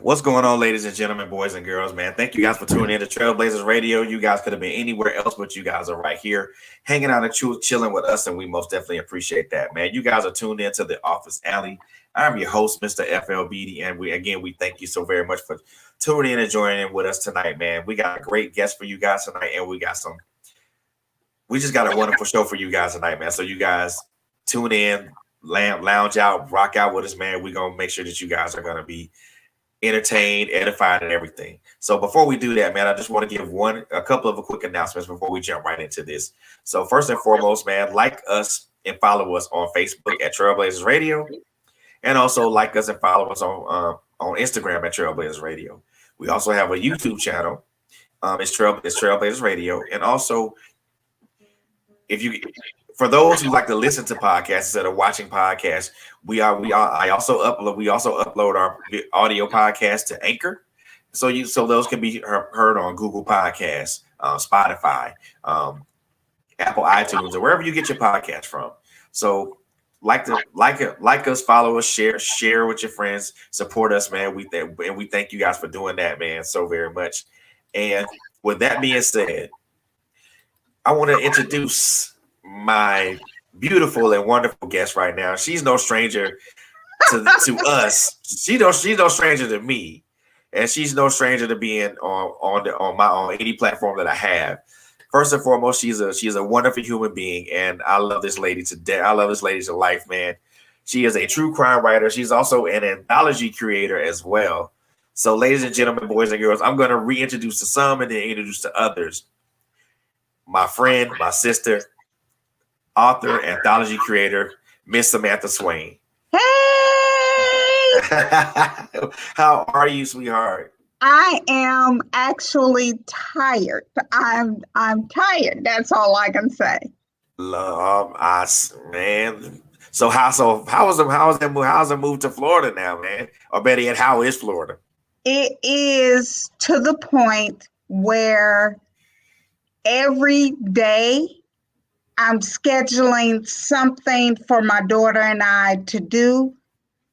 What's going on, ladies and gentlemen, boys and girls, man? Thank you guys for tuning in to Trailblazers Radio. You guys could have been anywhere else, but you guys are right here hanging out and chilling with us, and we most definitely appreciate that, man. You guys are tuned in to the Office Alley. I'm your host, Mr. FLBD, and we thank you so very much for tuning in and joining in with us tonight, man. We got a great guest for you guys tonight, and we just got a wonderful show for you guys tonight, man. So you guys tune in, lounge out, rock out with us, man. We're going to make sure that you guys are going to be entertained, edified, and everything. So before we do that, man, I just want to give a couple of quick announcements before we jump right into this. So first and foremost, man, like us and follow us on Facebook at Trailblazers Radio, and also like us and follow us on Instagram at Trailblazers Radio. We also have a YouTube channel. It's Trailblazers Radio, and also for those who like to listen to podcasts instead of watching podcasts, we also upload our audio podcast to Anchor, so those can be heard on Google Podcasts, Spotify, Apple iTunes, or wherever you get your podcast from. So like us, follow us, share with your friends, support us, man. We thank you guys for doing that, man, so very much. And with that being said, I want to introduce my beautiful and wonderful guest right now. She's no stranger to us. She's no stranger to me, and she's no stranger to being on any platform that I have. First and foremost, she's a wonderful human being, and I love this lady to death. I love this lady to life, man. She is a true crime writer. She's also an anthology creator as well. So, ladies and gentlemen, boys and girls, I'm going to reintroduce to some and then introduce to others. My friend, my sister, author, anthology creator, Miss Samantha Swain. Hey! How are you, sweetheart? I am actually tired. I'm tired. That's all I can say. Man. So how's the move to Florida now, man? Or better yet, how is Florida? It is to the point where every day I'm scheduling something for my daughter and I to do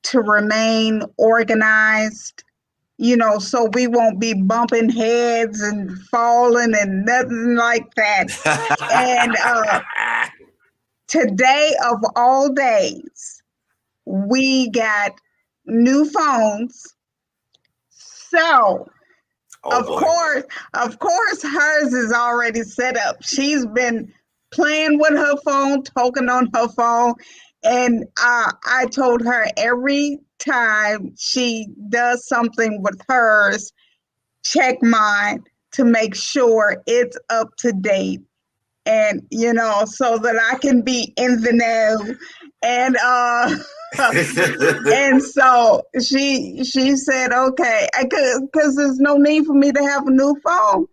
to remain organized, so we won't be bumping heads and falling and nothing like that. And today of all days, we got new phones. So of course, hers is already set up. She's been playing with her phone, talking on her phone. And I told her every time she does something with hers, check mine to make sure it's up to date. And, so that I can be in the know. And and so she said, okay, because there's no need for me to have a new phone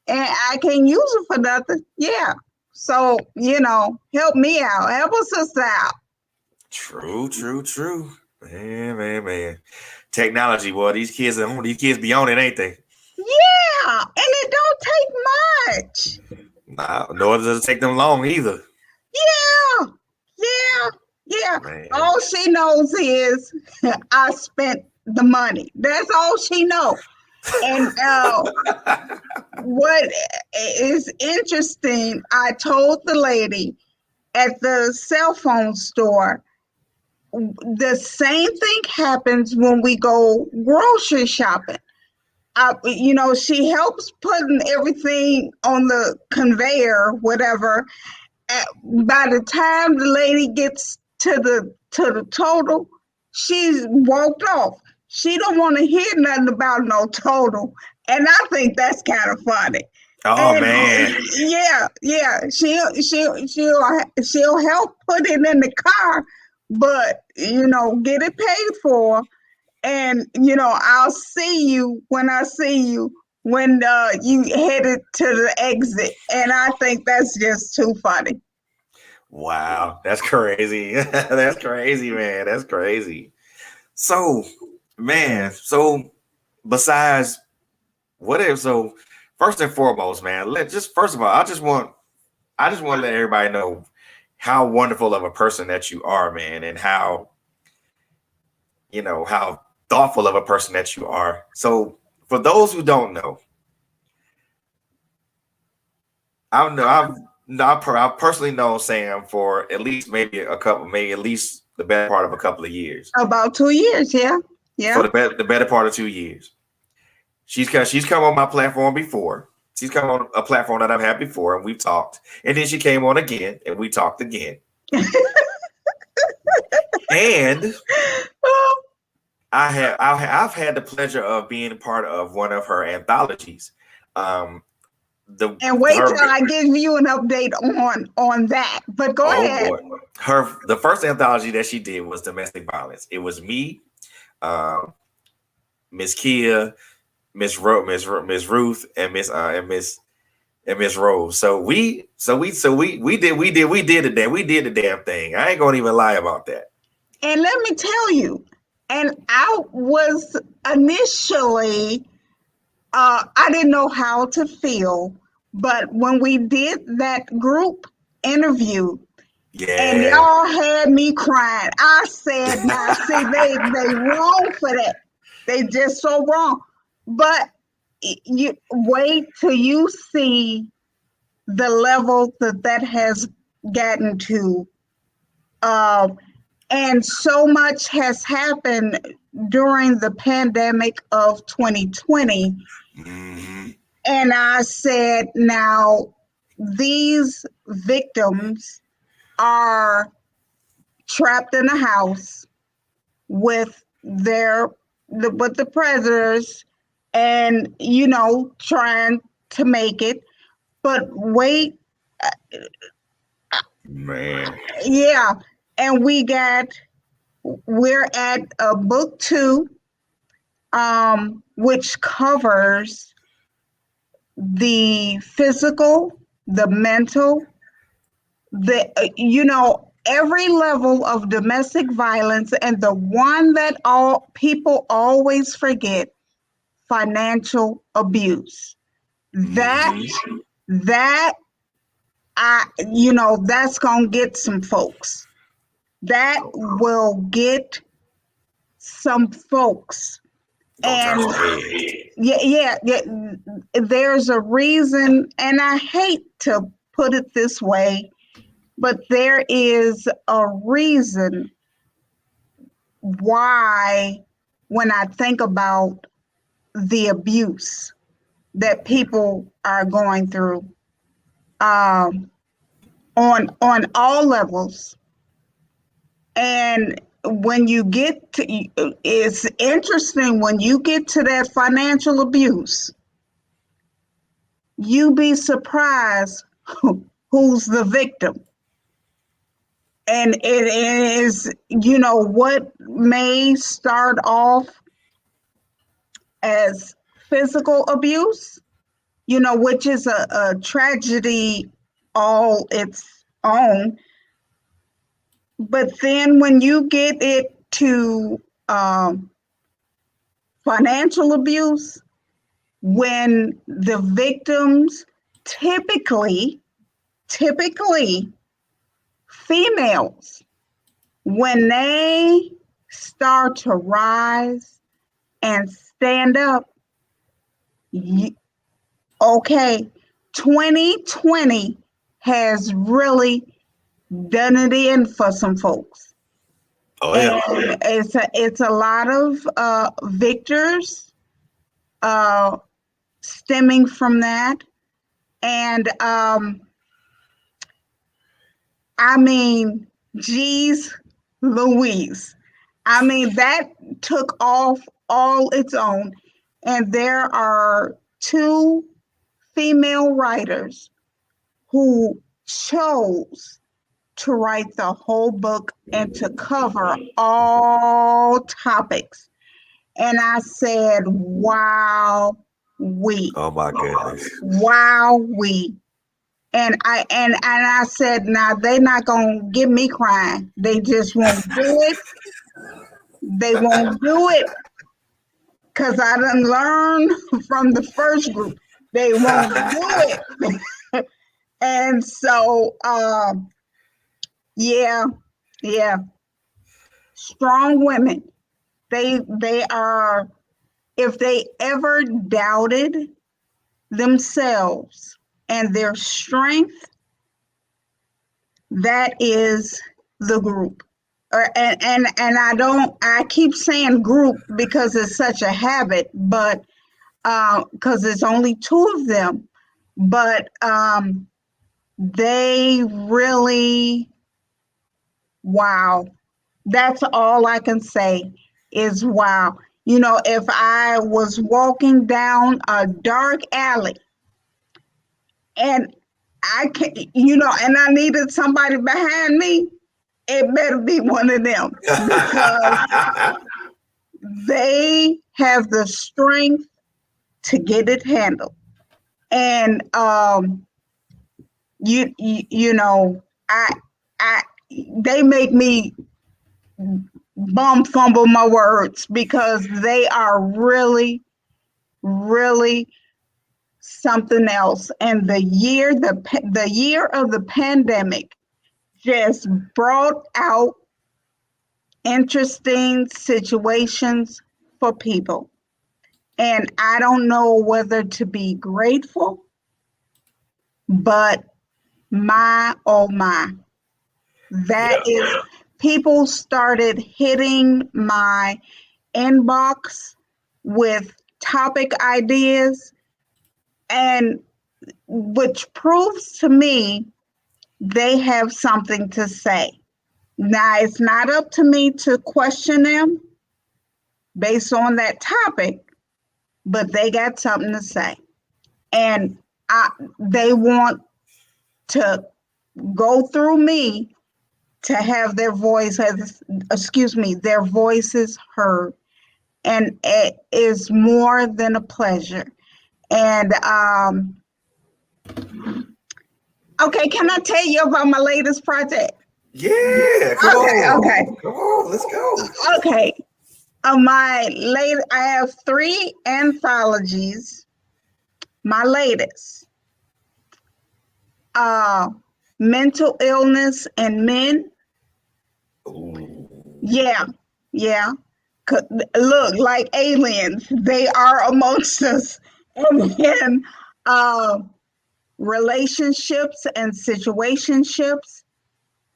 and I can't use it for nothing. Yeah. So, help me out. Help a sister out. True. Man. Technology, boy, these kids be on it, ain't they? Yeah. And it don't take much. Nah, nor does it take them long either. Yeah. Man. All she knows is I spent the money. That's all she knows. And what is interesting, I told the lady at the cell phone store, the same thing happens when we go grocery shopping. She helps putting everything on the conveyor, whatever. By the time the lady gets to the total, she's walked off. She don't want to hear nothing about no total, and I think that's kind of funny. Oh, man. Yeah. She'll help put it in the car, but get it paid for, and I'll see you when I see you when you headed to the exit, and I think that's just too funny. Wow, that's crazy. That's crazy, man. That's crazy. So, man, besides so first and foremost, man, first of all, I just want to let everybody know how wonderful of a person that you are, man, and how thoughtful of a person that you are. So for those who don't know, I've personally known Sam for at least maybe at least the better part of a couple of years. About 2 years, yeah. Yeah. For the better part of 2 years. She's come on my platform before. She's come on a platform that I've had before, and we've talked. And then she came on again, and we talked again. And I've had the pleasure of being a part of one of her anthologies. And wait till I give you an update on that. But go ahead. Boy. The first anthology that she did was domestic violence. It was me, Miss Kia, Miss Ruth, and Miss Rose. So we did the damn thing. I ain't gonna even lie about that. And let me tell you, and I was initially, I didn't know how to feel, but when we did that group interview, and y'all had me crying, I said, "Now, see, they wrong for that. They just so wrong." But you wait till you see the level that has gotten to. And so much has happened during the pandemic of 2020. Mm-hmm. And I said, now, these victims are trapped in a house with the predators and, trying to make it. But wait. Man. Yeah. And we're at book 2, which covers the physical, the mental, every level of domestic violence, and the one that all people always forget, financial abuse. Mm-hmm. That's gonna get some folks. That will get some folks. And yeah, there's a reason, and I hate to put it this way, but there is a reason why, when I think about the abuse that people are going through, on all levels. And when you get to, it's interesting when you get to that financial abuse, you be surprised who's the victim. And it is, what may start off as physical abuse, which is a tragedy all its own. But then when you get it to financial abuse, when the victims typically females, when they start to rise and stand up, okay, 2020 has really done it in for some folks. Oh yeah. And it's a lot of victors stemming from that. And I mean, geez Louise. I mean, that took off all its own. And there are 2 female writers who chose to write the whole book and to cover all topics. And I said, wow, oh my goodness. Wow, and I said, now they're not gonna get me crying. They just won't do it. They won't do it. Cause I done learned from the first group. They won't do it. And so yeah. Strong women. They are, if they ever doubted themselves and their strength, that is the group. And I keep saying group because it's such a habit, but because it's only two of them, but they really, wow. That's all I can say is wow. You know, if I was walking down a dark alley and I can, you know, and I needed somebody behind me, it better be one of them because they have the strength to get it handled. And you know, I they make me bum fumble my words because they are really, really something else. And the year of the pandemic just brought out interesting situations for people. And I don't know whether to be grateful, but my oh my, that is, people started hitting my inbox with topic ideas, and which proves to me they have something to say. Now, it's not up to me to question them based on that topic, but they got something to say. And they want to go through me to have their their voices heard. And it is more than a pleasure. And okay, can I tell you about my latest project? Yeah, come on. Okay. Come on, let's go. Okay. I have 3 anthologies. My latest, mental illness and men. Ooh. Yeah. Look, like aliens, they are amongst us. And then relationships and situationships,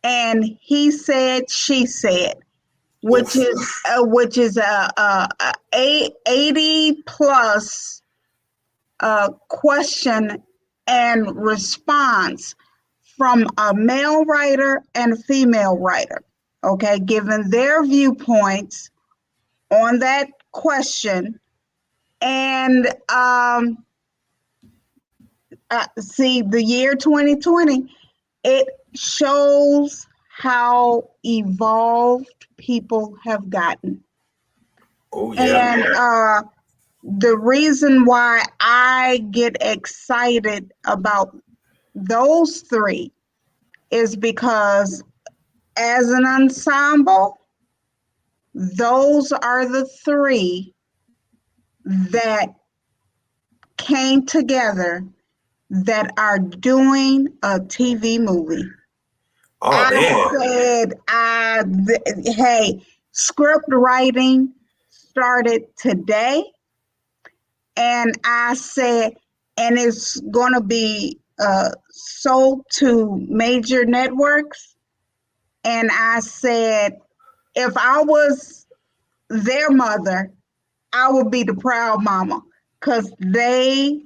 and he said, she said, which is a 80 plus question and response from a male writer and a female writer. Okay, given their viewpoints on that question. And see, the year 2020, it shows how evolved people have gotten. Oh, yeah. And the reason why I get excited about those 3 is because as an ensemble, those are the 3 that came together that are doing a TV movie. Oh, man. Hey, script writing started today. And I said, and it's going to be sold to major networks. And I said, if I was their mother, I would be the proud mama, because they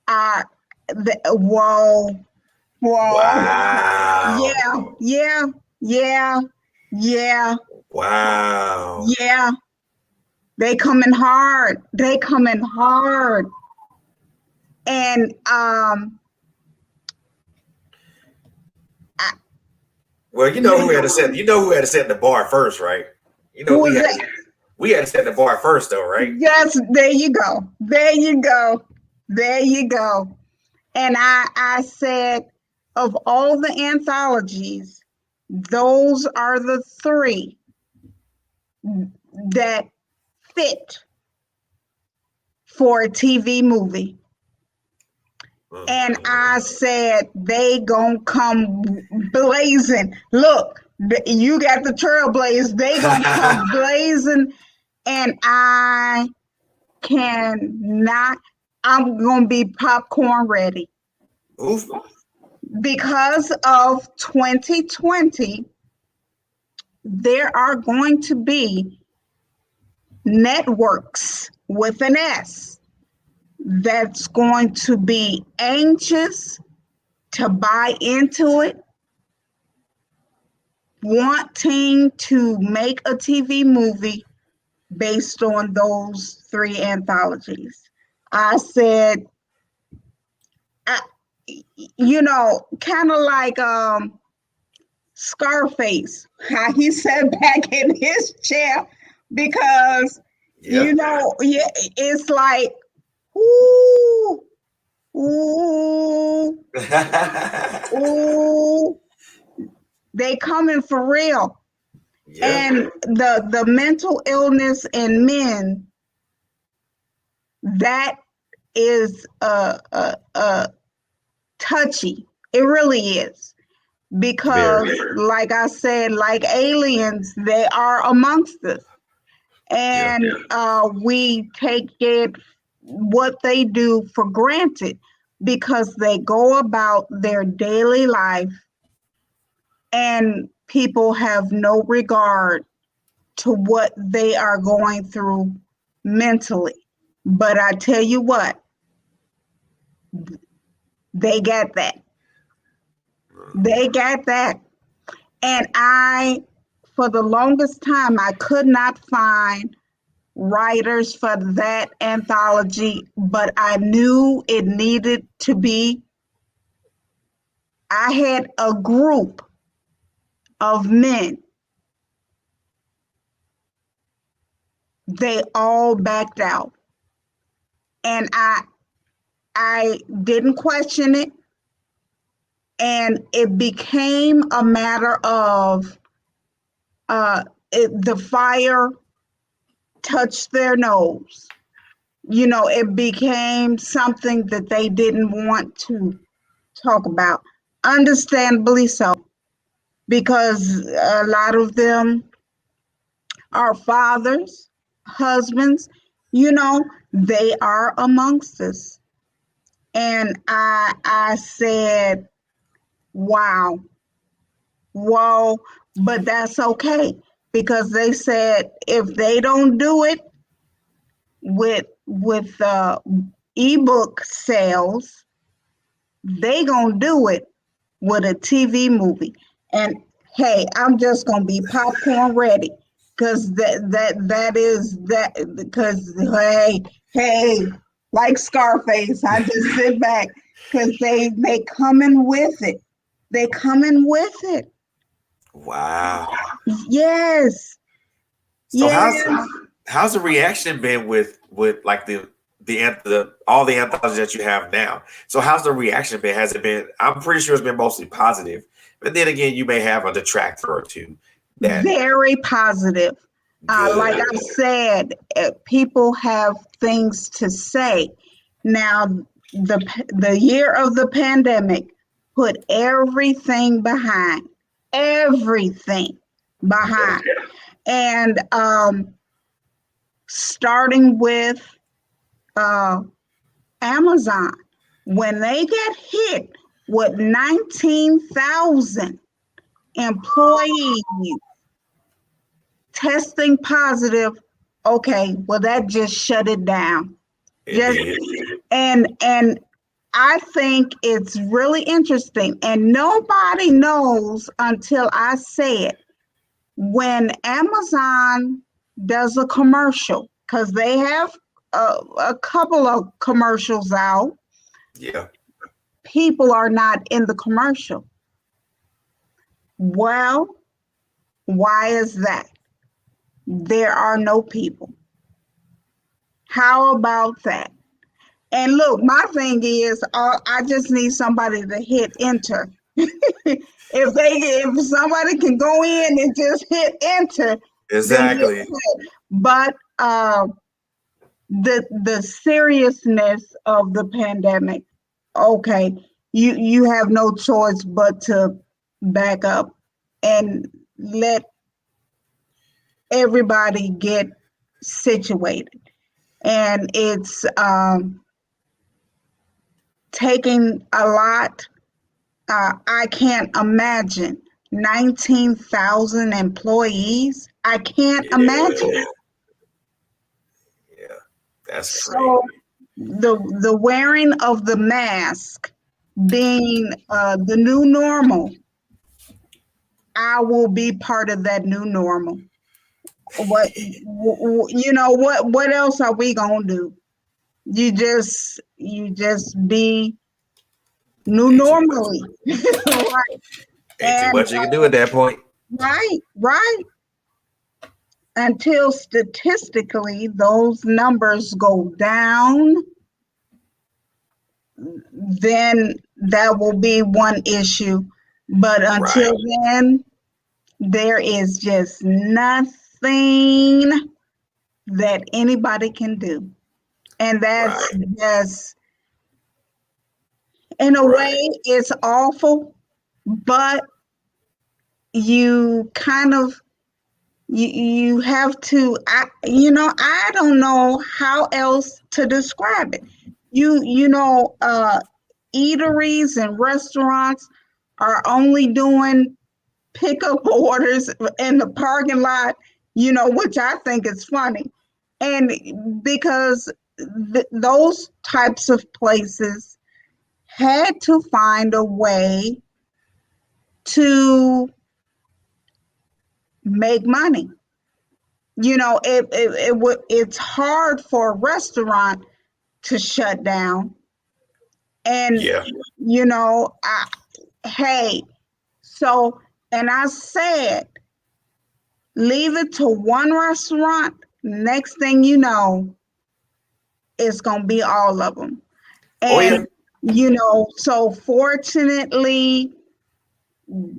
are, whoa. wow. Yeah. Wow. Yeah. They coming hard. And well, you know who had to set the bar first, right? You know, we had to set the bar first, though, right? Yes, there you go. And I said, of all the anthologies, those are the 3 that fit for a TV movie. And I said, they gonna come blazing. Look, you got the trailblazers. They gonna come blazing and I cannot. I'm gonna be popcorn ready Oof. because of 2020. There are going to be networks with an S that's going to be anxious to buy into it, wanting to make a TV movie based on those three anthologies. I said, I, kind of like Scarface, how he sat back in his chair because, Yeah. yeah, it's like, ooh, ooh, ooh, they coming for real. Yeah. And the mental illness in men, that is a touchy. It really is. Because Very. like I said, like aliens, they are amongst us. Yeah. And we take it what they do for granted because they go about their daily life and people have no regard to what they are going through mentally. But I tell you what, they got that. They got that. And for the longest time, I could not find writers for that anthology, but I knew it needed to be. I had a group of men. They all backed out. And I didn't question it. And it became a matter of the fire touched their nose. It became something that they didn't want to talk about. Understandably so, because a lot of them are fathers, husbands, they are amongst us. And I said, wow, whoa, but that's okay. Because they said if they don't do it with ebook sales, they gonna do it with a TV movie. And hey, I'm just gonna be popcorn ready because that is that because hey, like Scarface, I just sit back because they coming with it. They coming with it. Wow. Yes, So yes. how's the reaction been with like the all the anthologies that you have now? So how's the reaction been? Has it been? I'm pretty sure it's been mostly positive, but then again, you may have a detractor or two. That Very positive. Like good. I said, people have things to say. Now, the year of the pandemic put everything behind, and starting with Amazon, when they get hit with 19,000 employees testing positive, okay, well that just shut it down. It Just did. and I think it's really interesting, and nobody knows until I say it. When Amazon does a commercial, because they have a couple of commercials out, Yeah. people are not in the commercial. Well, why is that? There are no people. How about that? And look, my thing is, I just need somebody to hit enter. If somebody can go in and just hit enter, then you're Exactly. good. But the seriousness of the pandemic, okay, you have no choice but to back up and let everybody get situated, and it's taking a lot. I can't imagine 19,000 employees. I can't imagine. Yeah, yeah, that's So crazy. the wearing of the mask being the new normal, I will be part of that new normal. What else are we gonna do? You just be new Ain't too much. normally, right? Ain't too And much you can do at that point. right, until statistically those numbers go down, then that will be one issue. But Right, until then, there is just nothing that anybody can do. And that's right, just, in a way, right. it's awful, but you kind of you have to I don't know how else to describe it. Eateries and restaurants are only doing pickup orders in the parking lot, which I think is funny. And because those types of places had to find a way to make money. It's hard for a restaurant to shut down. And, Yeah. hey, so, and I said, leave it to one restaurant. Next thing you know, it's going to be all of them. Oh yeah. And, so fortunately,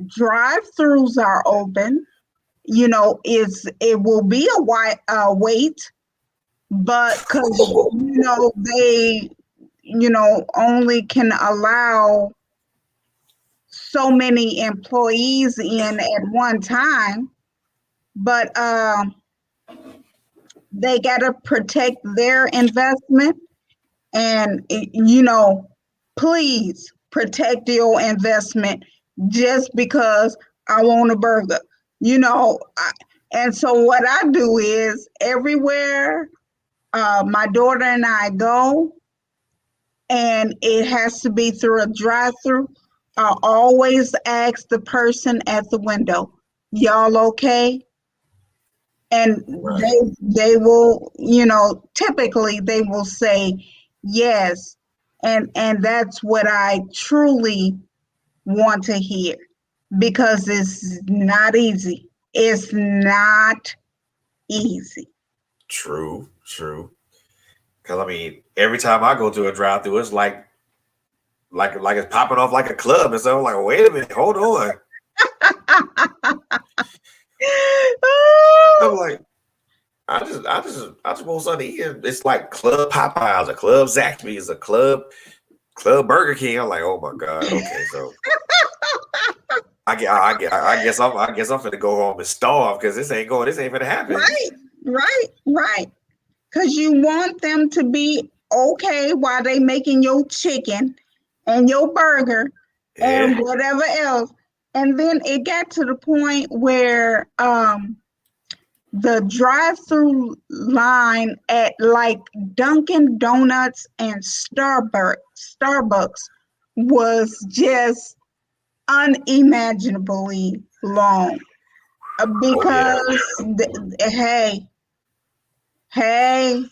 drive-throughs are open. It will be a wait, but because, they, only can allow so many employees in at one time, but they got to protect their investment. And, please protect your investment just because I want a burger. And so what I do is everywhere my daughter and I go, and it has to be through a drive-through, I always ask the person at the window, "Y'all okay?" And Right. they will, typically they will say yes. And that's what I truly want to hear, because it's not easy. It's not easy. True, true. Cause I mean, every time I go to a drive through, it's like it's popping off like a club. And so I'm like, wait a minute, hold on. I'm like, I just want something to eat. It's like Club Popeyes, a Club Zaxby's, a Club Burger King. I'm like, oh my God. Okay, so I guess I'm finna go home and starve because this ain't gonna happen. Right, right. Because you want them to be okay while they making your chicken and your burger and Yeah. whatever else. And then it got to the point where the drive-through line at like Dunkin' Donuts and Starbucks was just unimaginably long. Oh yeah. Because hey,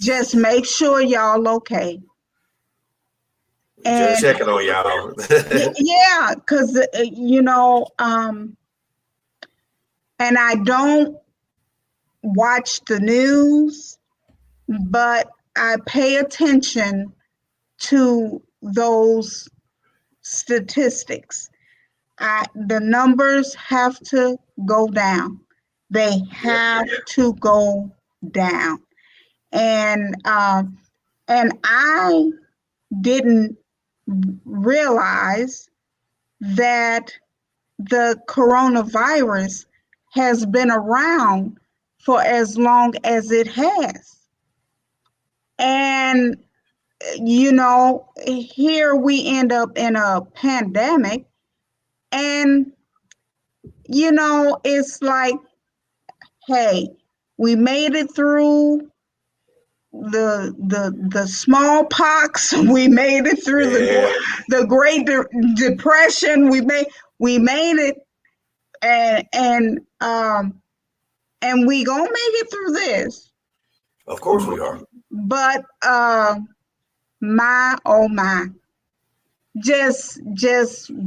just make sure y'all okay. Just And checking on y'all. yeah, because and I don't watch the news, but I pay attention to those statistics. The numbers have to go down. They Yep. have to go down. And I didn't realize that the coronavirus has been around for as long as it has. And, here we end up in a pandemic, and, it's like, hey, we made it through the smallpox. We made it through Yeah, the Great Depression. We made it, and we gonna make it through this. of course we are. But my oh my, just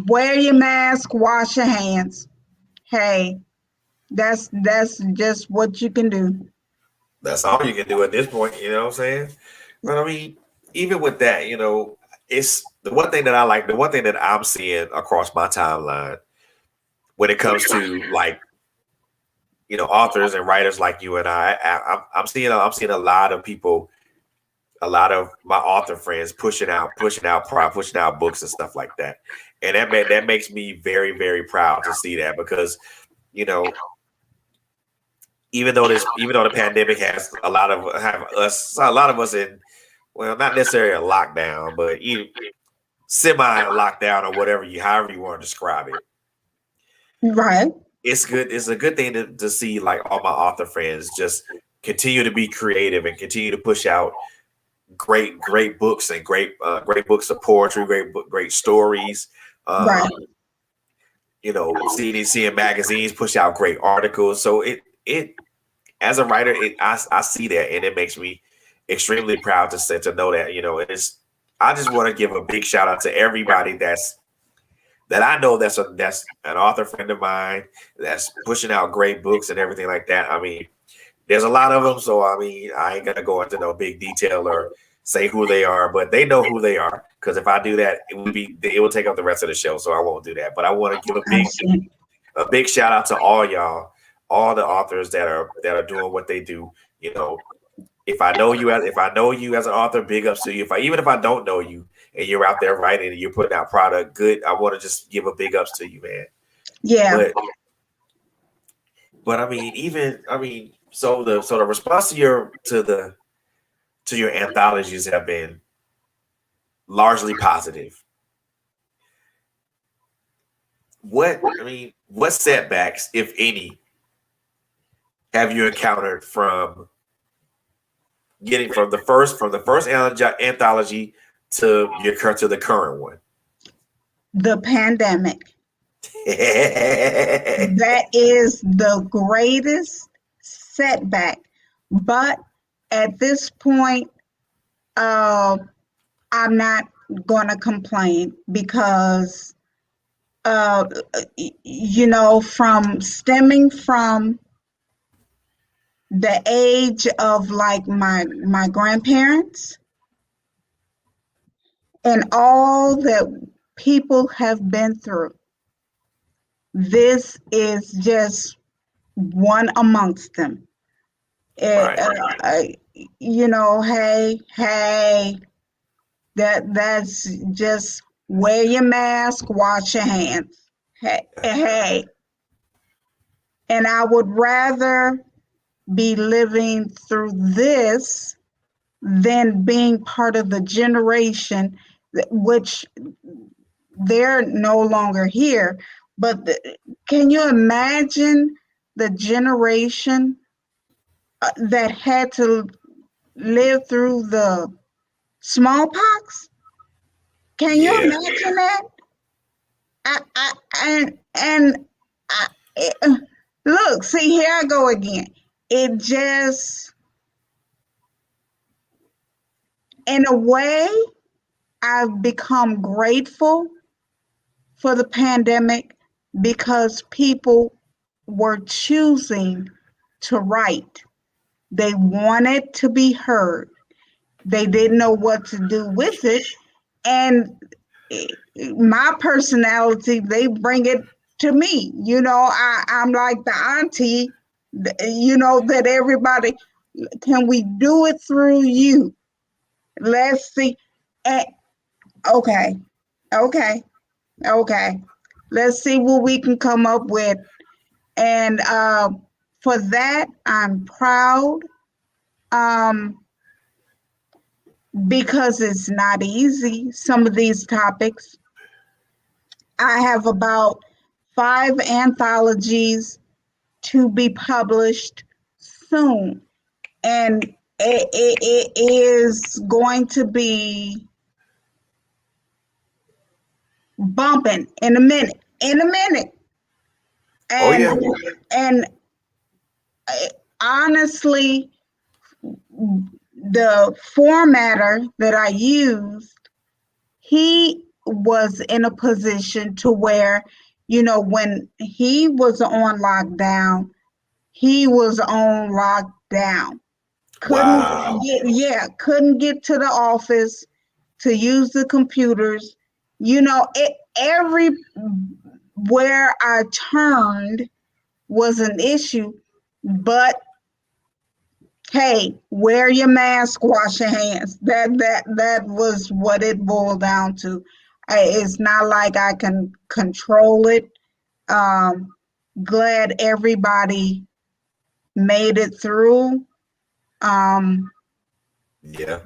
wear your mask, wash your hands. Hey, that's just what you can do. That's all you can do at this point. You know what I'm saying? But I mean, even with that, it's the one thing that I like. The one thing that I'm seeing across my timeline when it comes to like authors and writers like you and I'm seeing a lot of people, a lot of my author friends pushing out books and stuff like that, and that makes me very very proud to see that because you know even though the pandemic has a lot of us in, well, not necessarily a lockdown, but semi lockdown or whatever however you want to describe it. Right, It's a good thing to see like all my author friends just continue to be creative and continue to push out great books and great books of poetry, great stories. right. um CDC and magazines push out great articles, so it as a writer, I see that, and it makes me extremely proud to know that it's. I just want to give a big shout out to everybody that I know that's an author friend of mine that's pushing out great books and everything like that. I mean, there's a lot of them, so I mean, I ain't gonna go into no big detail or say who they are, but they know who they are. Because if I do that, it will take up the rest of the show, so I won't do that. But I want to give I see. a big shout out to all y'all, all the authors that are doing what they do. You know, if I know you as an author, big ups to you. Even if I don't know you and you're out there writing and you're putting out product, good. I want to just give a big ups to you, man. Yeah, But I mean, so the response to your anthologies have been largely positive. What setbacks, if any, have you encountered from getting from the first anthology to the current one? the pandemic. That is the greatest setback. But at this point, uh, I'm not going to complain because, from stemming from the age of like my grandparents and all that people have been through, this is just one amongst them. It, Right. hey, that's just wear your mask, wash your hands. Hey, and I would rather be living through this than being part of the generation which they're no longer here. But can you imagine the generation that had to live through the smallpox? Can you Yeah. imagine that? And I, look, see, here I go again. It just, in a way, I've become grateful for the pandemic because people were choosing to write. They wanted to be heard. They didn't know what to do with it. And my personality, they bring it to me. I'm like the auntie, that everybody, can we do it through you? Let's see. And, okay, okay, okay. Let's see what we can come up with. And for that, I'm proud. Um, because it's not easy. Some of these topics. I have about 5 anthologies to be published soon. And it is going to be bumping in a minute. In a minute. Oh And yeah. and honestly, the formatter that I used, he was in a position to where, when he was on lockdown, he was on lockdown. Couldn't Wow. couldn't get to the office to use the computers. Everywhere I turned was an issue, but hey, wear your mask, wash your hands. That was what it boiled down to. It's not like I can control it. Um, Glad everybody made it through. Um, Yeah.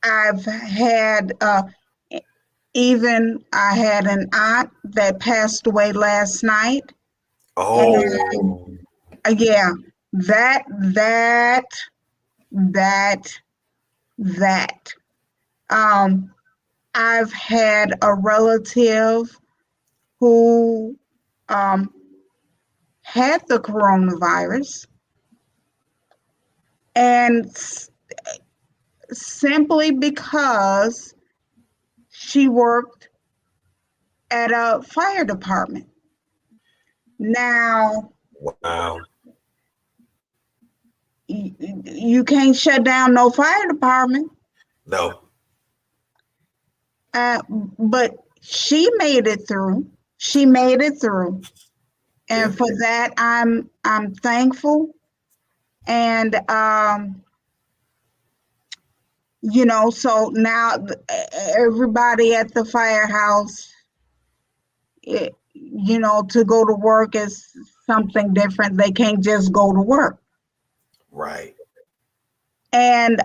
I've had even I had an aunt that passed away last night, and Oh. yeah, that that that that. Um, I've had a relative who um, had the coronavirus, and simply because she worked at a fire department. Now, Wow. you can't shut down no fire department, No. but she made it through. She made it through, Yeah. and for that, I'm thankful. And so now everybody at the firehouse, to go to work is something different. They can't just go to work. Right. And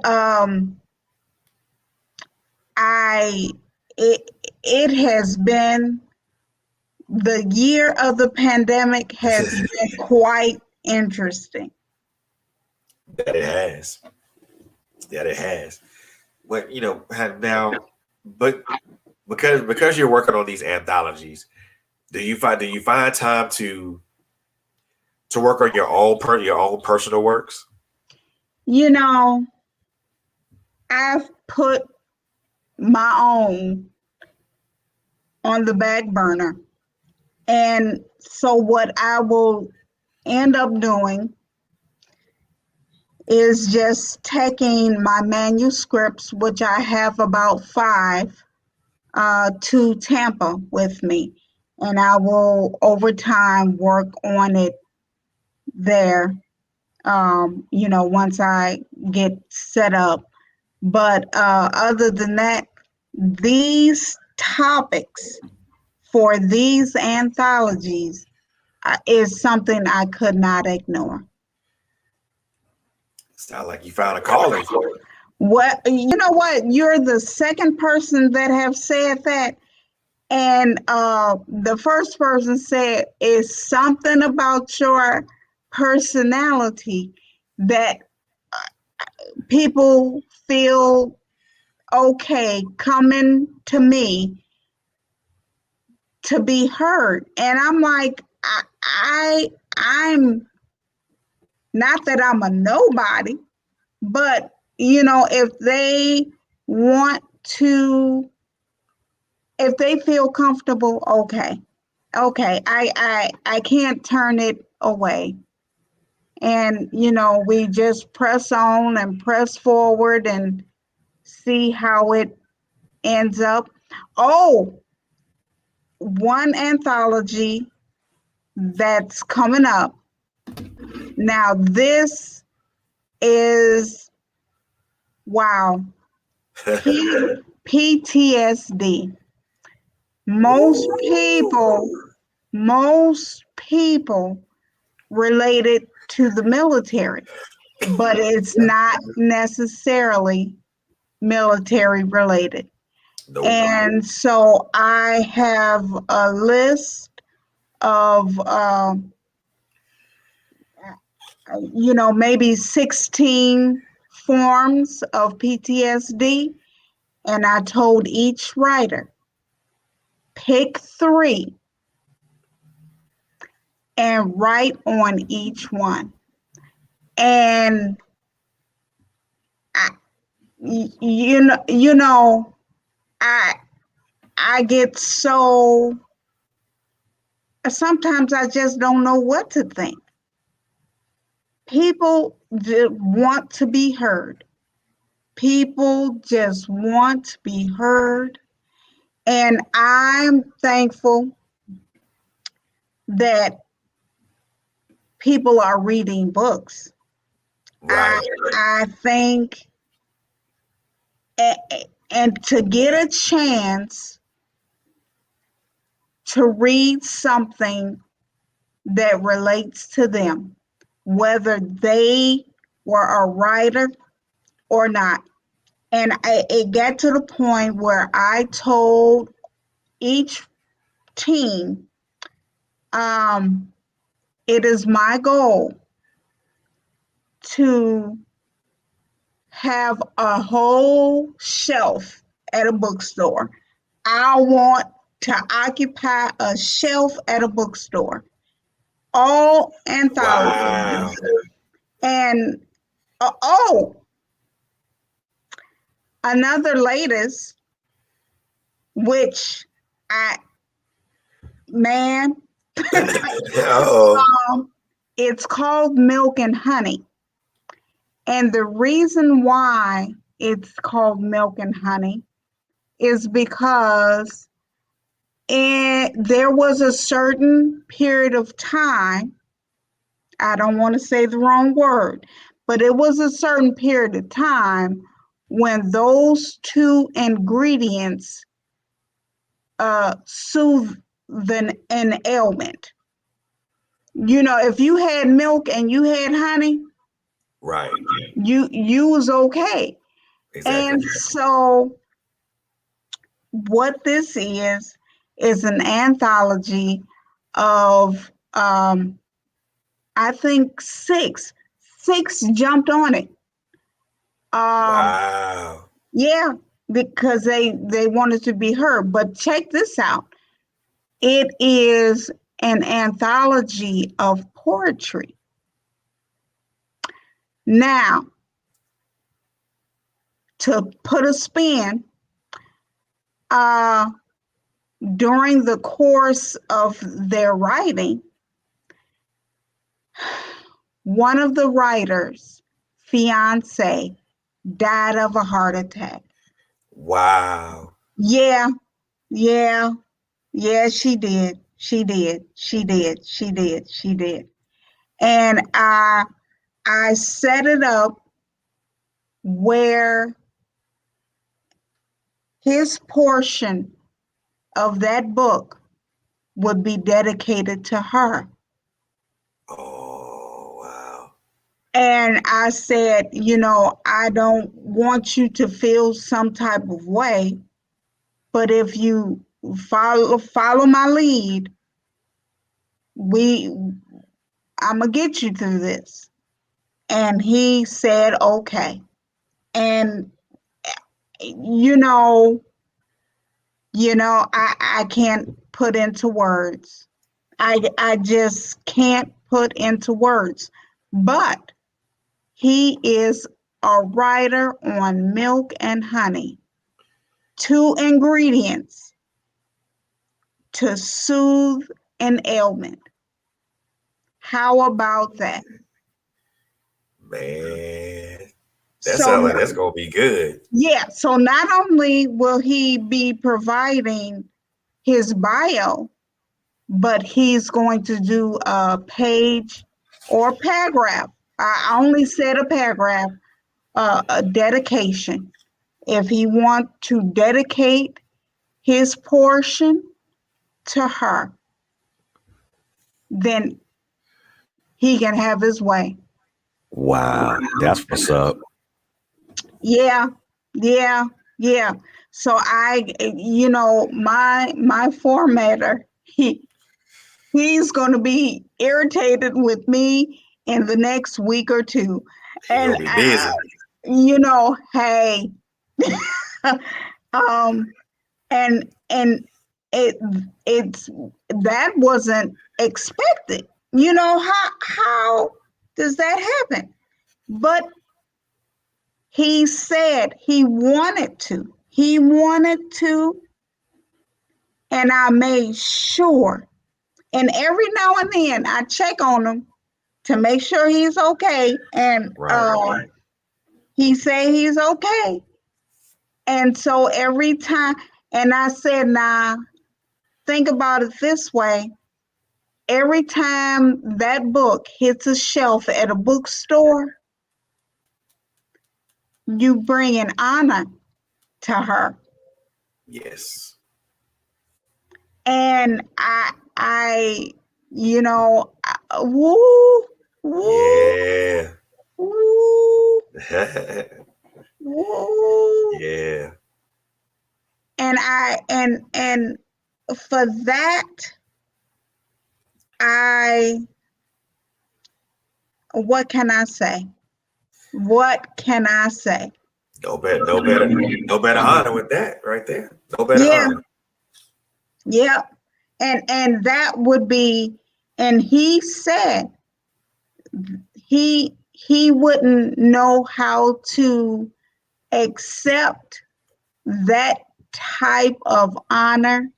I, it, it has been, the year of the pandemic has been quite interesting. That it has. That it has. What have now, but because you're working on these anthologies, do you find time to work on your own personal works? You know, I've put my own on the back burner. And so what I will end up doing is just taking my manuscripts, which I have about 5, to Tampa with me. And I will, over time, work on it there, once I get set up. But other than that, these topics for these anthologies is something I could not ignore. Sound like you found a calling. What you know what? You're the second person that have said that. And the first person said is something about your personality that people feel okay coming to me to be heard. And I'm like, I'm not that I'm a nobody, but if they want to, if they feel comfortable, okay. Okay, I can't turn it away. And we just press on and press forward and see how it ends up. Oh, one anthology that's coming up. Now this is, wow, PTSD. Most Ooh. people, most people related to the military, but it's not necessarily military related. Nope. And so I have a list of, maybe 16 forms of PTSD. And I told each writer, pick 3 and write on each one. And I, I get so, sometimes I just don't know what to think. People want to be heard. People just want to be heard. And I'm thankful that people are reading books. Right. I think, and to get a chance to read something that relates to them, whether they were a writer or not. And it got to the point where I told each team, it is my goal to have a whole shelf at a bookstore. I want to occupy a shelf at a bookstore. All Wow. anthologies. And another latest, which I, man, Oh. it's called Milk and Honey. And the reason why it's called Milk and Honey is because there was a certain period of time, I don't want to say the wrong word, but it was a certain period of time when those 2 ingredients soothe an ailment. If you had milk and you had honey, Right. you was okay. Exactly. And so what this is an anthology of, I think 6 jumped on it. Wow. Yeah, because they wanted to be heard. But check this out. It is an anthology of poetry. Now, to put a spin, during the course of their writing, one of the writers' fiance died of a heart attack. Wow. Yeah, yeah, yeah, she did. She did. She did. She did. She did. And I set it up where his portion of that book would be dedicated to her. Oh, wow. And I said, I don't want you to feel some type of way, but if you follow my lead, I'm gonna get you through this. And he said, okay. And you know, I can't put into words. I just can't put into words. But he is a writer on Milk and Honey. 2 ingredients to soothe an ailment. How about that? Man. That So sounds like that's gonna be good. yeah, so not only will he be providing his bio, but he's going to do a page or paragraph. I only said a paragraph, a dedication. If he wants to dedicate his portion to her, then he can have his way. Wow, that's what's up. Yeah, yeah, yeah. So my formatter, he's going to be irritated with me in the next week or two, He and gonna be busy. hey, um, and it's that wasn't expected. How does that happen? But he said he wanted to. He wanted to, and I made sure. And every now and then I check on him to make sure he's okay. And Right. he say he's okay. And so every time, and I said, now think about it this way. Every time that book hits a shelf at a bookstore, you bring an honor to her. Yes. And woo, woo, Yeah. woo, woo. Yeah. And for that, what can I say? What can I say? No better honor with that right there. No better Yeah, honor. yeah. And that would be, and he said he wouldn't know how to accept that type of honor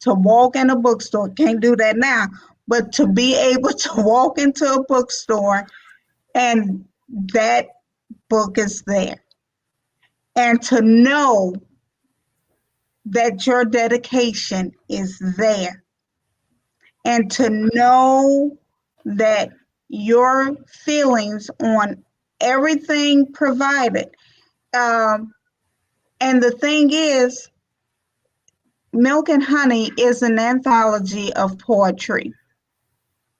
to walk in a bookstore. Can't do that now, but to be able to walk into a bookstore and that book is there, and to know that your dedication is there, and to know that your feelings on everything provided. And the thing is, Milk and Honey is an anthology of poetry,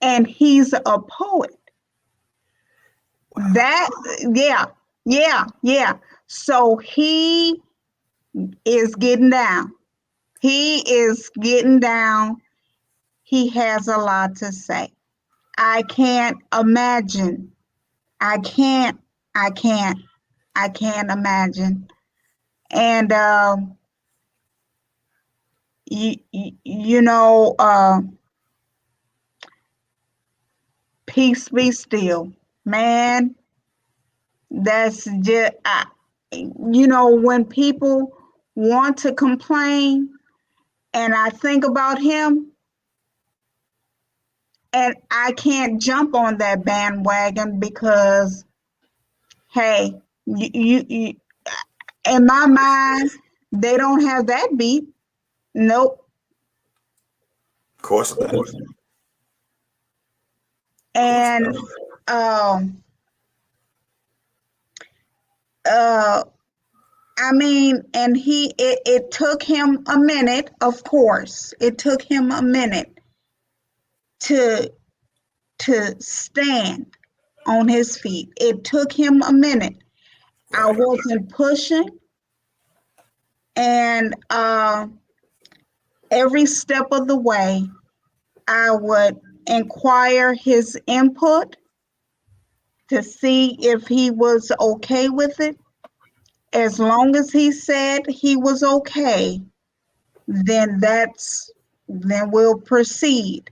and he's a poet. Wow. That, yeah. So he is getting down. He is getting down. He has a lot to say. I can't imagine. I can't imagine. And you know, peace be still, man. That's just when people want to complain, and I think about him, and I can't jump on that bandwagon because, hey, you in my mind, they don't have that beat. Nope. Of course not. And I mean, and it took him a minute, of course. It took him a minute to stand on his feet. It took him a minute. I Right. wasn't pushing, and every step of the way, I would inquire his input to see if he was okay with it. As long as he said he was okay, then we'll proceed.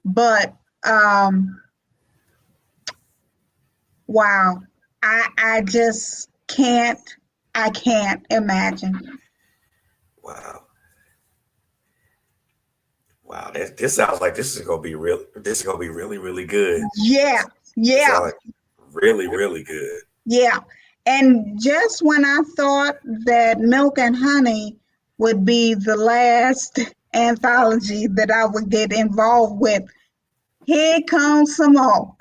But wow, I just I can't imagine. Wow. Wow. This sounds like this is gonna be real. This is gonna be really, really good. Yeah, It yeah, sounds like really, really good. yeah. And just when I thought that Milk and Honey would be the last anthology that I would get involved with, here comes some more.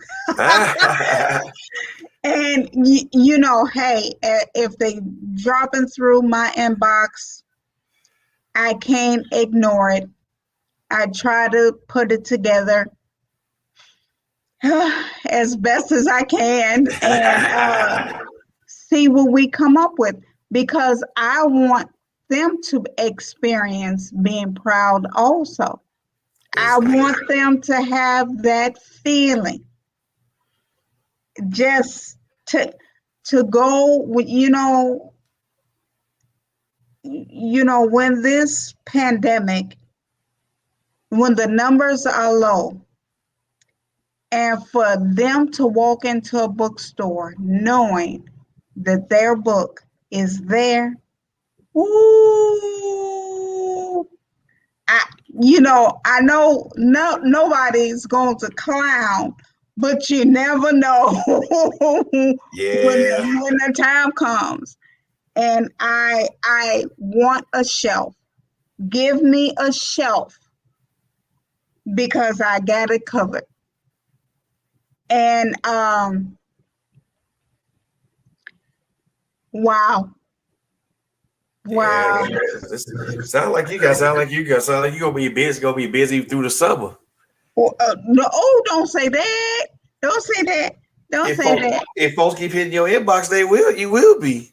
And hey, if they dropping through my inbox, I can't ignore it. I try to put it together. as best as I can and see what we come up with because I want them to experience being proud also. I Exactly. want them to have that feeling just to go with, when this pandemic, when the numbers are low, and for them to walk into a bookstore knowing that their book is there, ooh, I know nobody's going to clown, but you never know when Yeah. the time comes. And I want a shelf. Give me a shelf because I got it covered. And wow, Yeah. wow. Sound like you gonna be busy. Gonna be busy through the summer. No, oh, don't say that. Don't say that. Don't say that. If folks keep hitting your inbox, they will. You will be.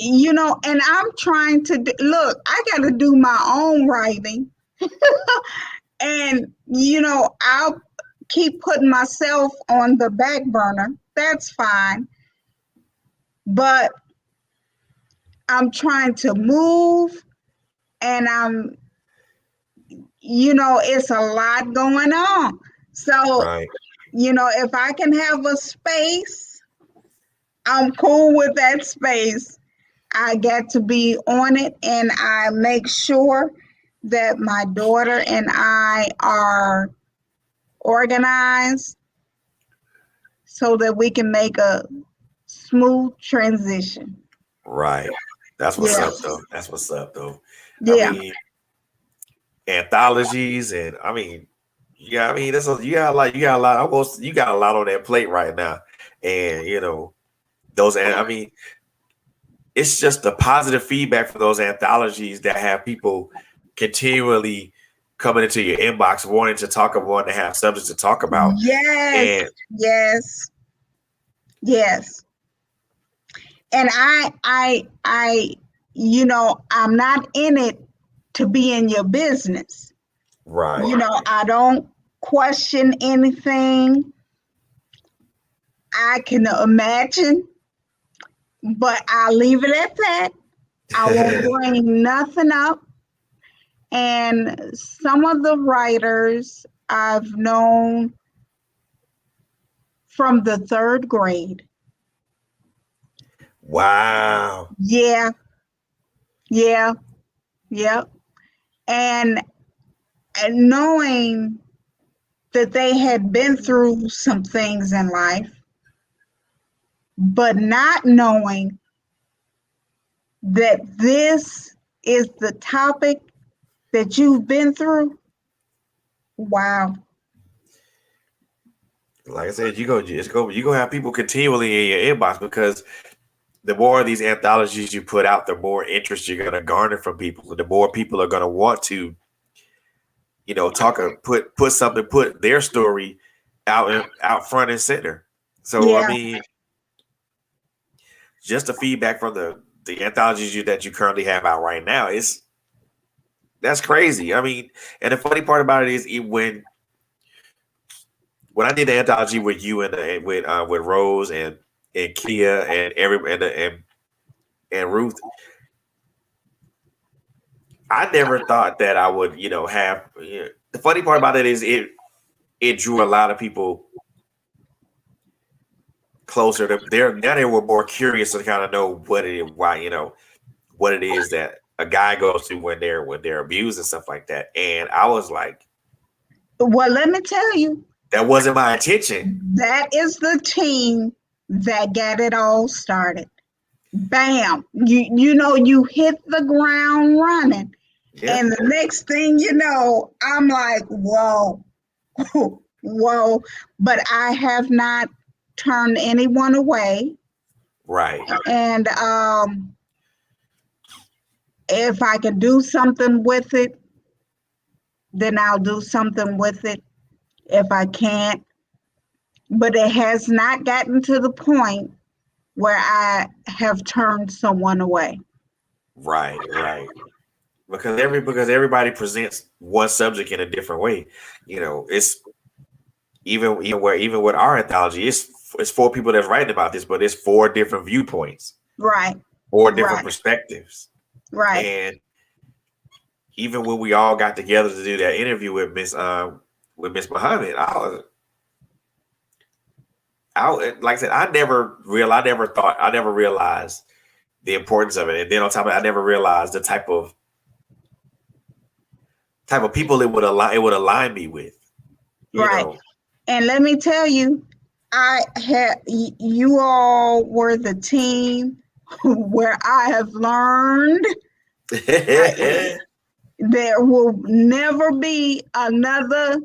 And I'm trying to look. I got to do my own writing, and I'll keep putting myself on the back burner. That's fine, but I'm trying to move, and it's a lot going on. So, Right. if I can have a space, I'm cool with that space. I get to be on it, and I make sure that my daughter and I are organized so that we can make a smooth transition. Right. That's what's Yeah, up, though. That's what's up, though. I yeah, mean, anthologies, and I mean, yeah, I mean, you got a lot. Almost, you got a lot on that plate right now, and those. And I mean, it's just the positive feedback for those anthologies that have people continually coming into your inbox wanting to talk about, wanting to have subjects to talk about. yes, And yes, yes. And I'm not in it to be in your business. right, I don't question anything. I can imagine, but I'll leave it at that. I won't bring nothing up. And some of the writers I've known from the third grade. wow, Yeah, yeah, yeah. And, and knowing that they had been through some things in life, but not knowing that this is the topic that you've been through. Wow. like I said, you gonna have people continually in your inbox because the more of these anthologies you put out, the more interest you're gonna garner from people. The more people are gonna want to, talk or put their story out front and center. So I Yeah. mean, just the feedback from the anthologies that you currently have out right now is that's crazy. I mean, and the funny part about it is when I did the anthology with you and with Rose and Kia and and Ruth, I never thought that I would have. The funny part about it is it drew a lot of people closer to there. Now they were more curious to kind of know what it is that a guy goes through when they're abused and stuff like that. And I was like, Well, let me tell you, that wasn't my intention. that is the team that got it all started. Bam. You hit the ground running. Yeah. And the next thing you know, I'm like, whoa, whoa. But I have not turned anyone away. Right. And if I can do something with it, then I'll do something with it. If I can't, but it has not gotten to the point where I have turned someone away. Right, right. Because everybody presents one subject in a different way. It's even with our anthology, it's four people that's writing about this, but it's four different viewpoints, Right, four different right, perspectives. right, And even when we all got together to do that interview with Miss Muhammad, like I said, I never realized the importance of it. And then on top of it, I never realized the type of people it would align me with. right. And let me tell you, you all were the team where I have learned there will never be another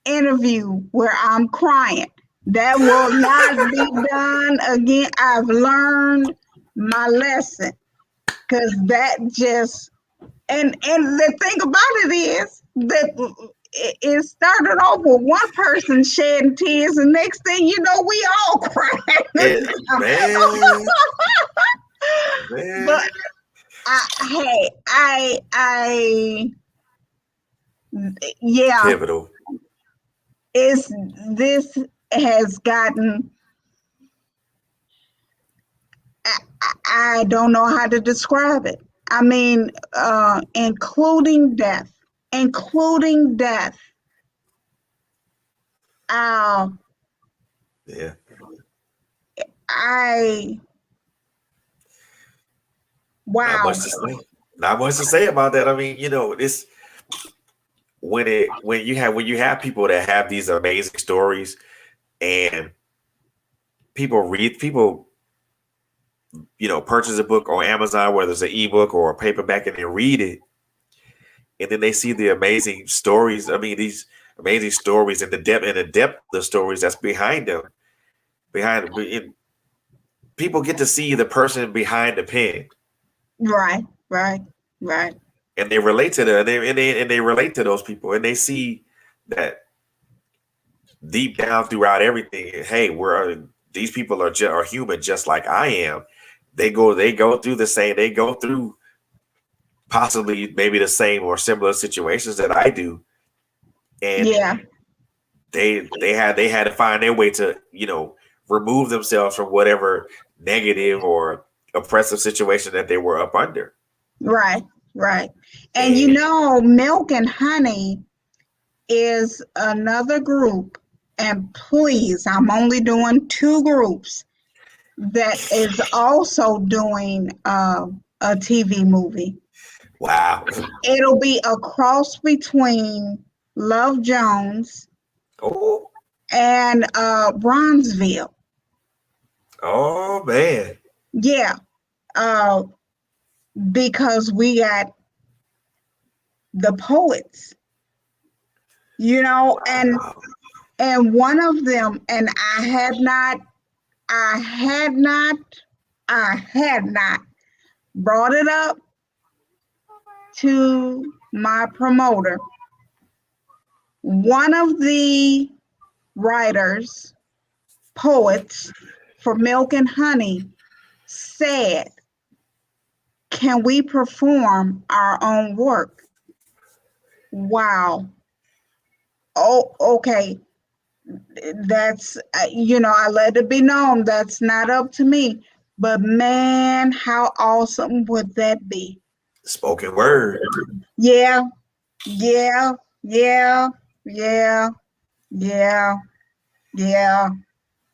interview where I'm crying. That will not be done again. I've learned my lesson, because that just and the thing about it is that it started off with one person shedding tears, and next thing you know, we all crying. Man. But yeah, pivotal. This has gotten. I don't know how to describe it. I mean, including death. Yeah. Wow. Not much to say about that. I mean, this when you have people that have these amazing stories, and people purchase a book on Amazon, whether it's an ebook or a paperback, and they read it, and then they see the amazing stories. I mean, these amazing stories and the depth of the stories that's behind them. People get to see the person behind the pen. Right. And they relate to them, and they relate to those people, and they see that deep down throughout everything. Hey, these people are human, just like I am. They go through the same. They go through possibly maybe the same or similar situations that I do, and yeah, they had to find their way to remove themselves from whatever negative or oppressive situation that they were up under. right. And Milk and Honey is another group, and please, I'm only doing 2 groups that is also doing a TV movie. Wow. It'll be a cross between Love Jones and Bronzeville. Oh man. Yeah. Because we got the poets, and one of them, and I had not brought it up to my promoter. One of the writers, poets for Milk and Honey said, "Can we perform our own work?" Wow. Oh, okay. That's, I let it be known that's not up to me. But man, how awesome would that be? Spoken word. Yeah.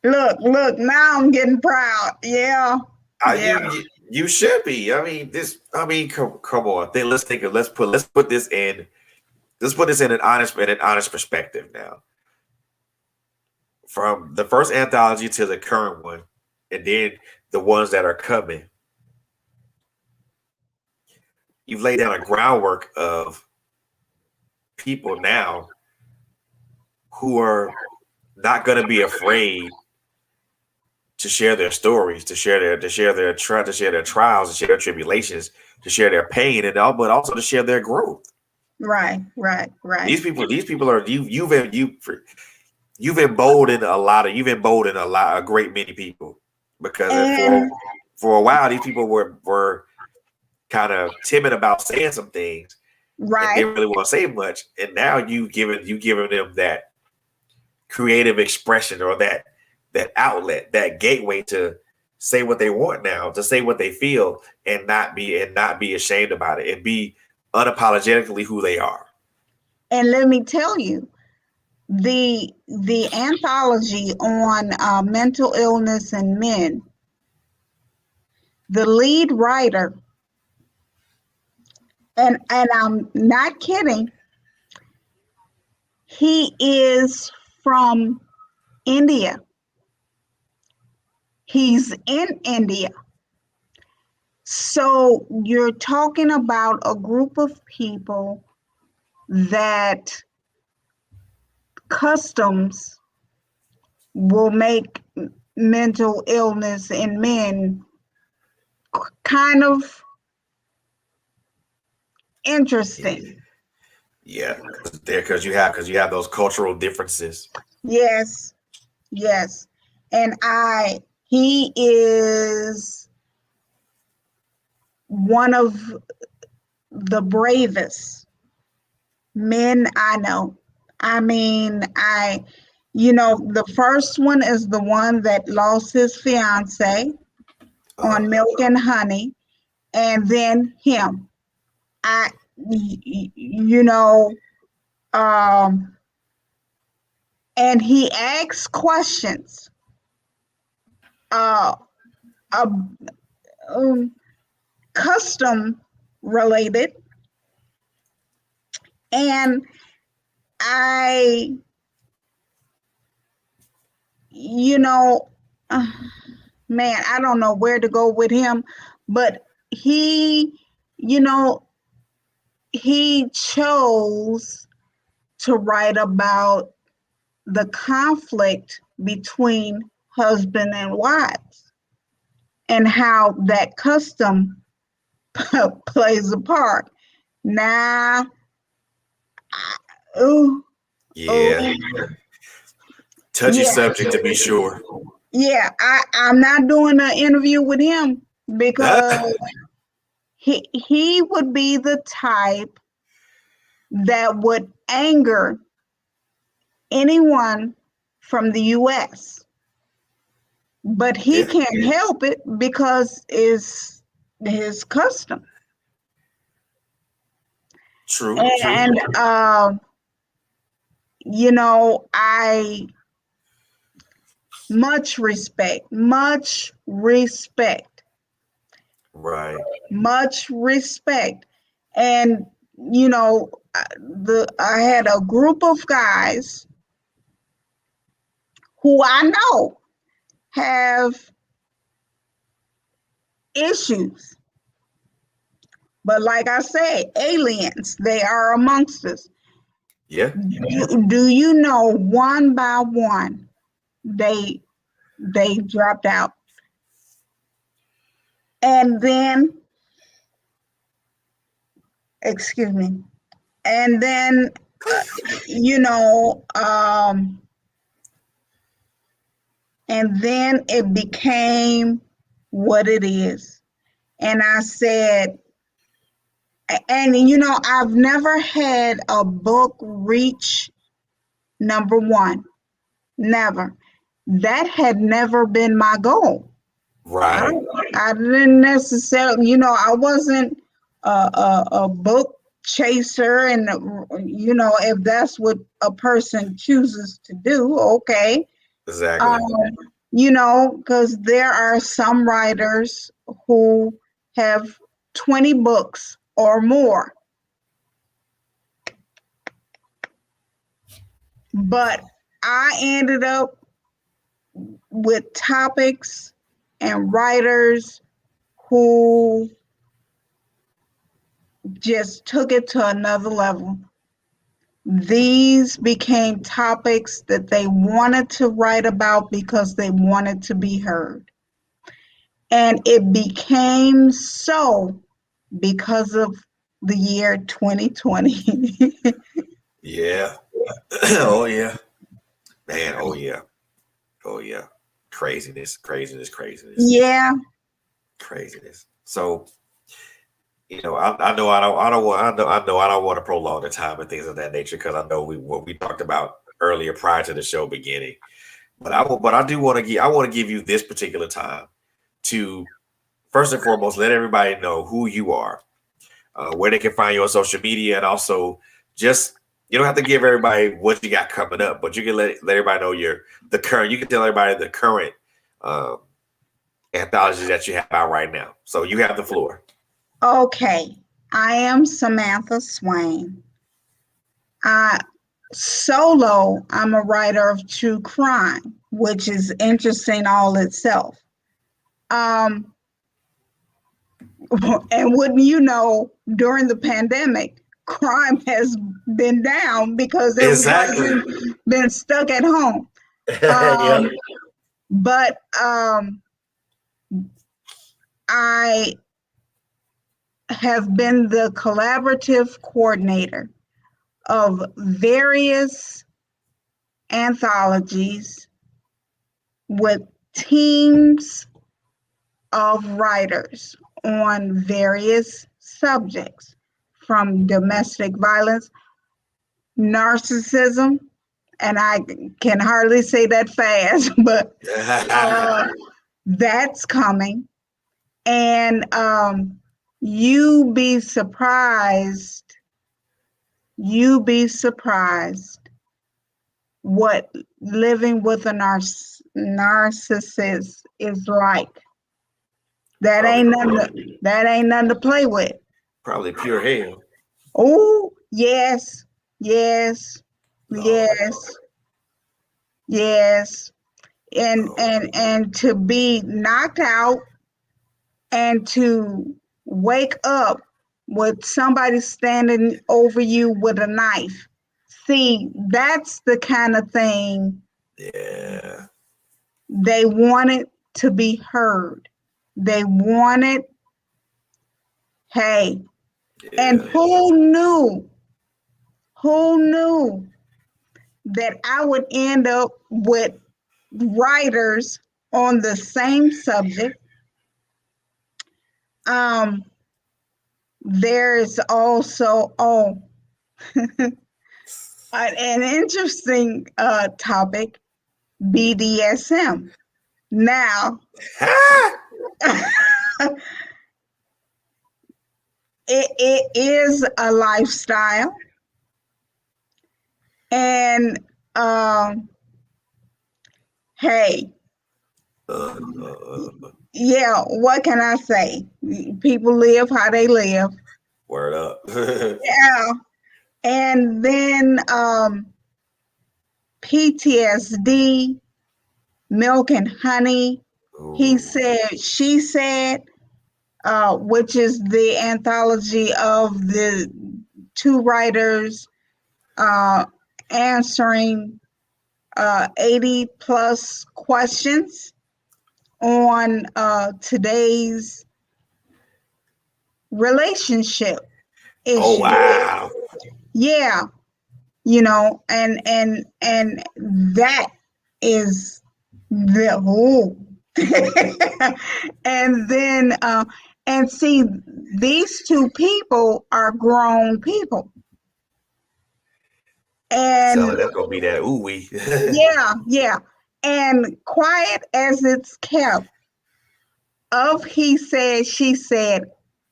Look, now I'm getting proud. Yeah. You should be. I mean, come on. Let's put this in an honest perspective now. From the first anthology to the current one, and then the ones that are coming, you've laid down a groundwork of people now who are not going to be afraid to share their stories, to share their trials, to share their tribulations, to share their pain, but also to share their growth. Right. These people are you. you've emboldened a great many people, because And for a while these people were kind of timid about saying some things and right. didn't really want to say much, and now you giving them that creative expression, or that outlet, that gateway to say what they want now, to say what they feel, and not be ashamed about it, and be unapologetically who they are. And let me tell you, the anthology on mental illness in men, the lead writer, and I'm not kidding, he is from India. He's in India. So you're talking about a group of people that customs will make mental illness in men kind of interesting. Yeah, because you have those cultural differences. Yes, yes. And he is one of the bravest men I know. I mean, the first one is the one that lost his fiance Uh, on Milk and Honey, and then him. I, you know, um, and he asks questions, uh, uh, um, custom related, and I, you know, uh, man, I don't know where to go with him, but you know, he chose to write about the conflict between husband and wives and how that custom plays a part. Now, oh, yeah, oh, touchy yeah, subject to be sure. yeah. I'm not doing an interview with him because he would be the type that would anger anyone from the US, but he Yeah, can't help it because it's his custom. true, true. And I much respect, Right. much respect. And I had a group of guys who I know have issues. But like I say, aliens, they are amongst us. Yeah. Do you know, one by one, they dropped out. And then, excuse me, and then, uh, you know, um, and then it became what it is. And I said, and I've never had a book reach number one. Never. That had never been my goal. I, Right. I didn't necessarily, I wasn't a book chaser, and if that's what a person chooses to do, okay. Exactly. Um, because there are some writers who have 20 books or more, but I ended up with topics and writers who just took it to another level. These became topics that they wanted to write about because they wanted to be heard. And it became so because of the year 2020. Yeah. Oh yeah. Man, oh yeah. Oh yeah. Craziness. Yeah. Craziness. So, I know I don't want to prolong the time and things of that nature because I know what we talked about earlier prior to the show beginning. But I want to give you this particular time to first and foremost let everybody know who you are, where they can find you on social media, and also just you don't have to give everybody what you got coming up, but you can let everybody know the current. You can tell everybody the current um, anthologies that you have out right now. So you have the floor. Okay. I am Samantha Swain. I'm a writer of true crime, which is interesting all itself. Um, and wouldn't you know, during the pandemic, crime has been down because Exactly. everybody's been stuck at home. Yeah. But I have been the collaborative coordinator of various anthologies with teams of writers on various subjects, from domestic violence, narcissism, and I can hardly say that fast, but that's coming. And you be surprised what living with a narcissist is like. That ain't nothing to play with. Probably pure hell. Oh, yes, yes, Lord. yes. And to be knocked out and to wake up with somebody standing over you with a knife. See, that's the kind of thing. Yeah. They wanted to be heard. They wanted, hey, and who knew that I would end up with writers on the same subject. There's also an interesting topic, BDSM. Now, it is a lifestyle, and hey, yeah, what can I say? People live how they live. Word up. Yeah. And then PTSD, Milk and Honey, He Said, She Said, which is the anthology of the two writers answering 80 plus questions on today's relationship issue. Oh wow. Yeah, and that is the and then and see, these two people are grown people, and So that's gonna be that ooh wee. yeah, and quiet as it's kept, of He Said, She Said,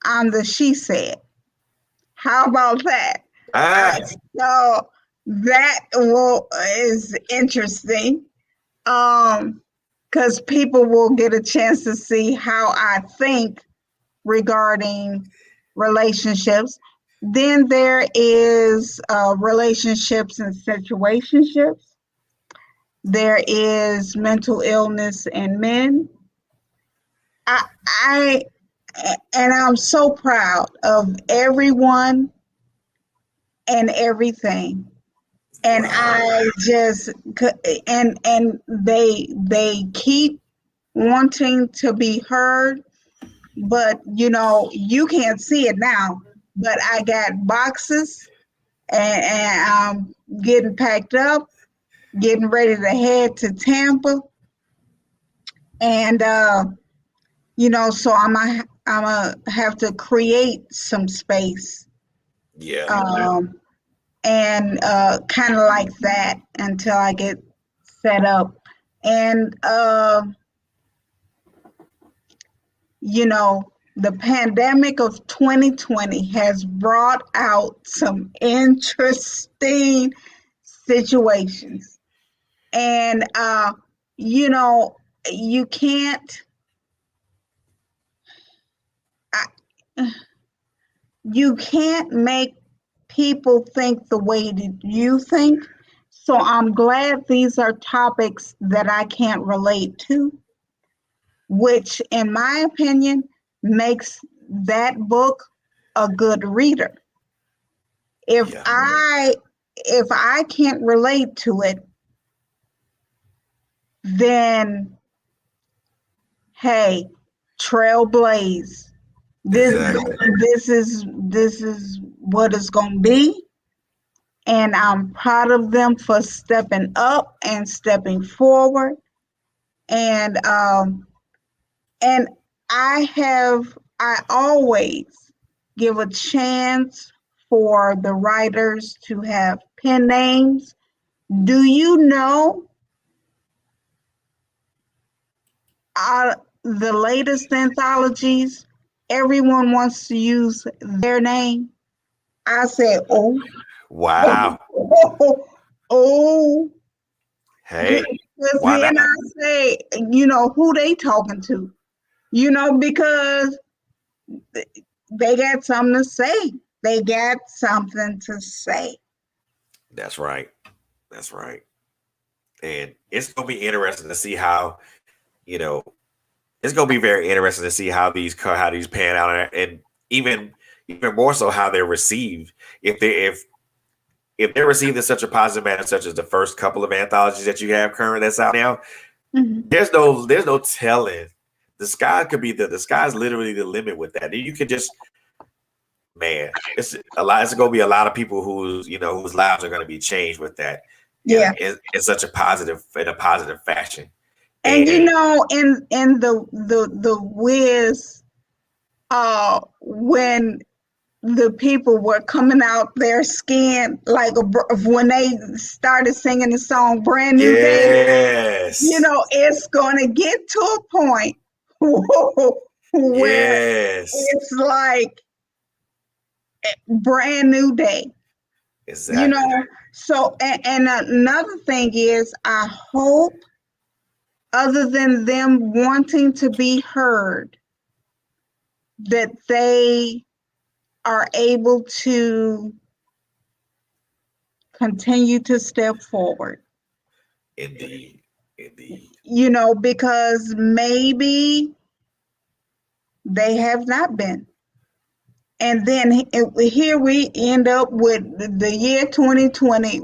I'm the She Said. How about that? So that is interesting, because people will get a chance to see how I think regarding relationships. Then there is relationships and situationships. There is mental illness in men. I and I'm so proud of everyone and everything. And I just and they keep wanting to be heard, but you can't see it now. But I got boxes, and I'm getting packed up getting ready to head to Tampa, and so I'm gonna have to create some space, Yeah. and kind of like that until I get set up, and the pandemic of 2020 has brought out some interesting situations. And, you can't, I, you can't make people think the way that you think. So I'm glad these are topics that I can't relate to, which, in my opinion, makes that book a good reader. If Yeah. I can't relate to it, then hey, trailblaze. This Exactly. this is what it's gonna be, and I'm proud of them for stepping up and stepping forward. And I always give a chance for the writers to have pen names. Do you know the latest anthologies? Everyone wants to use their name. I said, oh, Wow. oh, Hey, because why then not? I say, who they talking to? Because they got something to say. They got something to say. That's right. That's right. And it's gonna be interesting to see how, you know, it's gonna be very interesting to see how these pan out, and even more so how they're received. If they're received in such a positive manner, such as the first couple of anthologies that you have current that's out now, Mhm. there's no telling. The sky's literally the limit with that. You could just, man, it's gonna be a lot of people whose lives are gonna be changed with that Yeah. in such in a positive fashion. And And in the whiz, when the people were coming out their skin, like when they started singing the song "Brand New Day," yes, it's gonna get to a point where yes, it's like brand new day. you exactly. know so, and another thing is, I hope, other than them wanting to be heard, that they are able to continue to step forward, Indeed, indeed. because maybe they have not been. And then here we end up with the year 2020,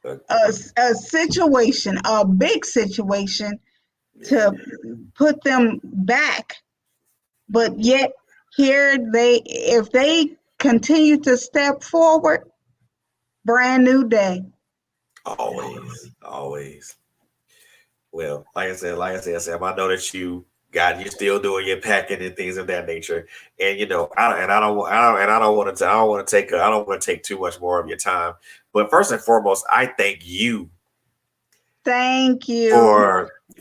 Uh, a situation, a big situation, yeah. to put them back. But yet, here if they continue to step forward, brand new day. Always, always. Well, like I said, Sam, I know that you're still doing your packing and things of that nature, and I don't want to, I don't want to take too much more of your time. But first and foremost, I thank you Thank you.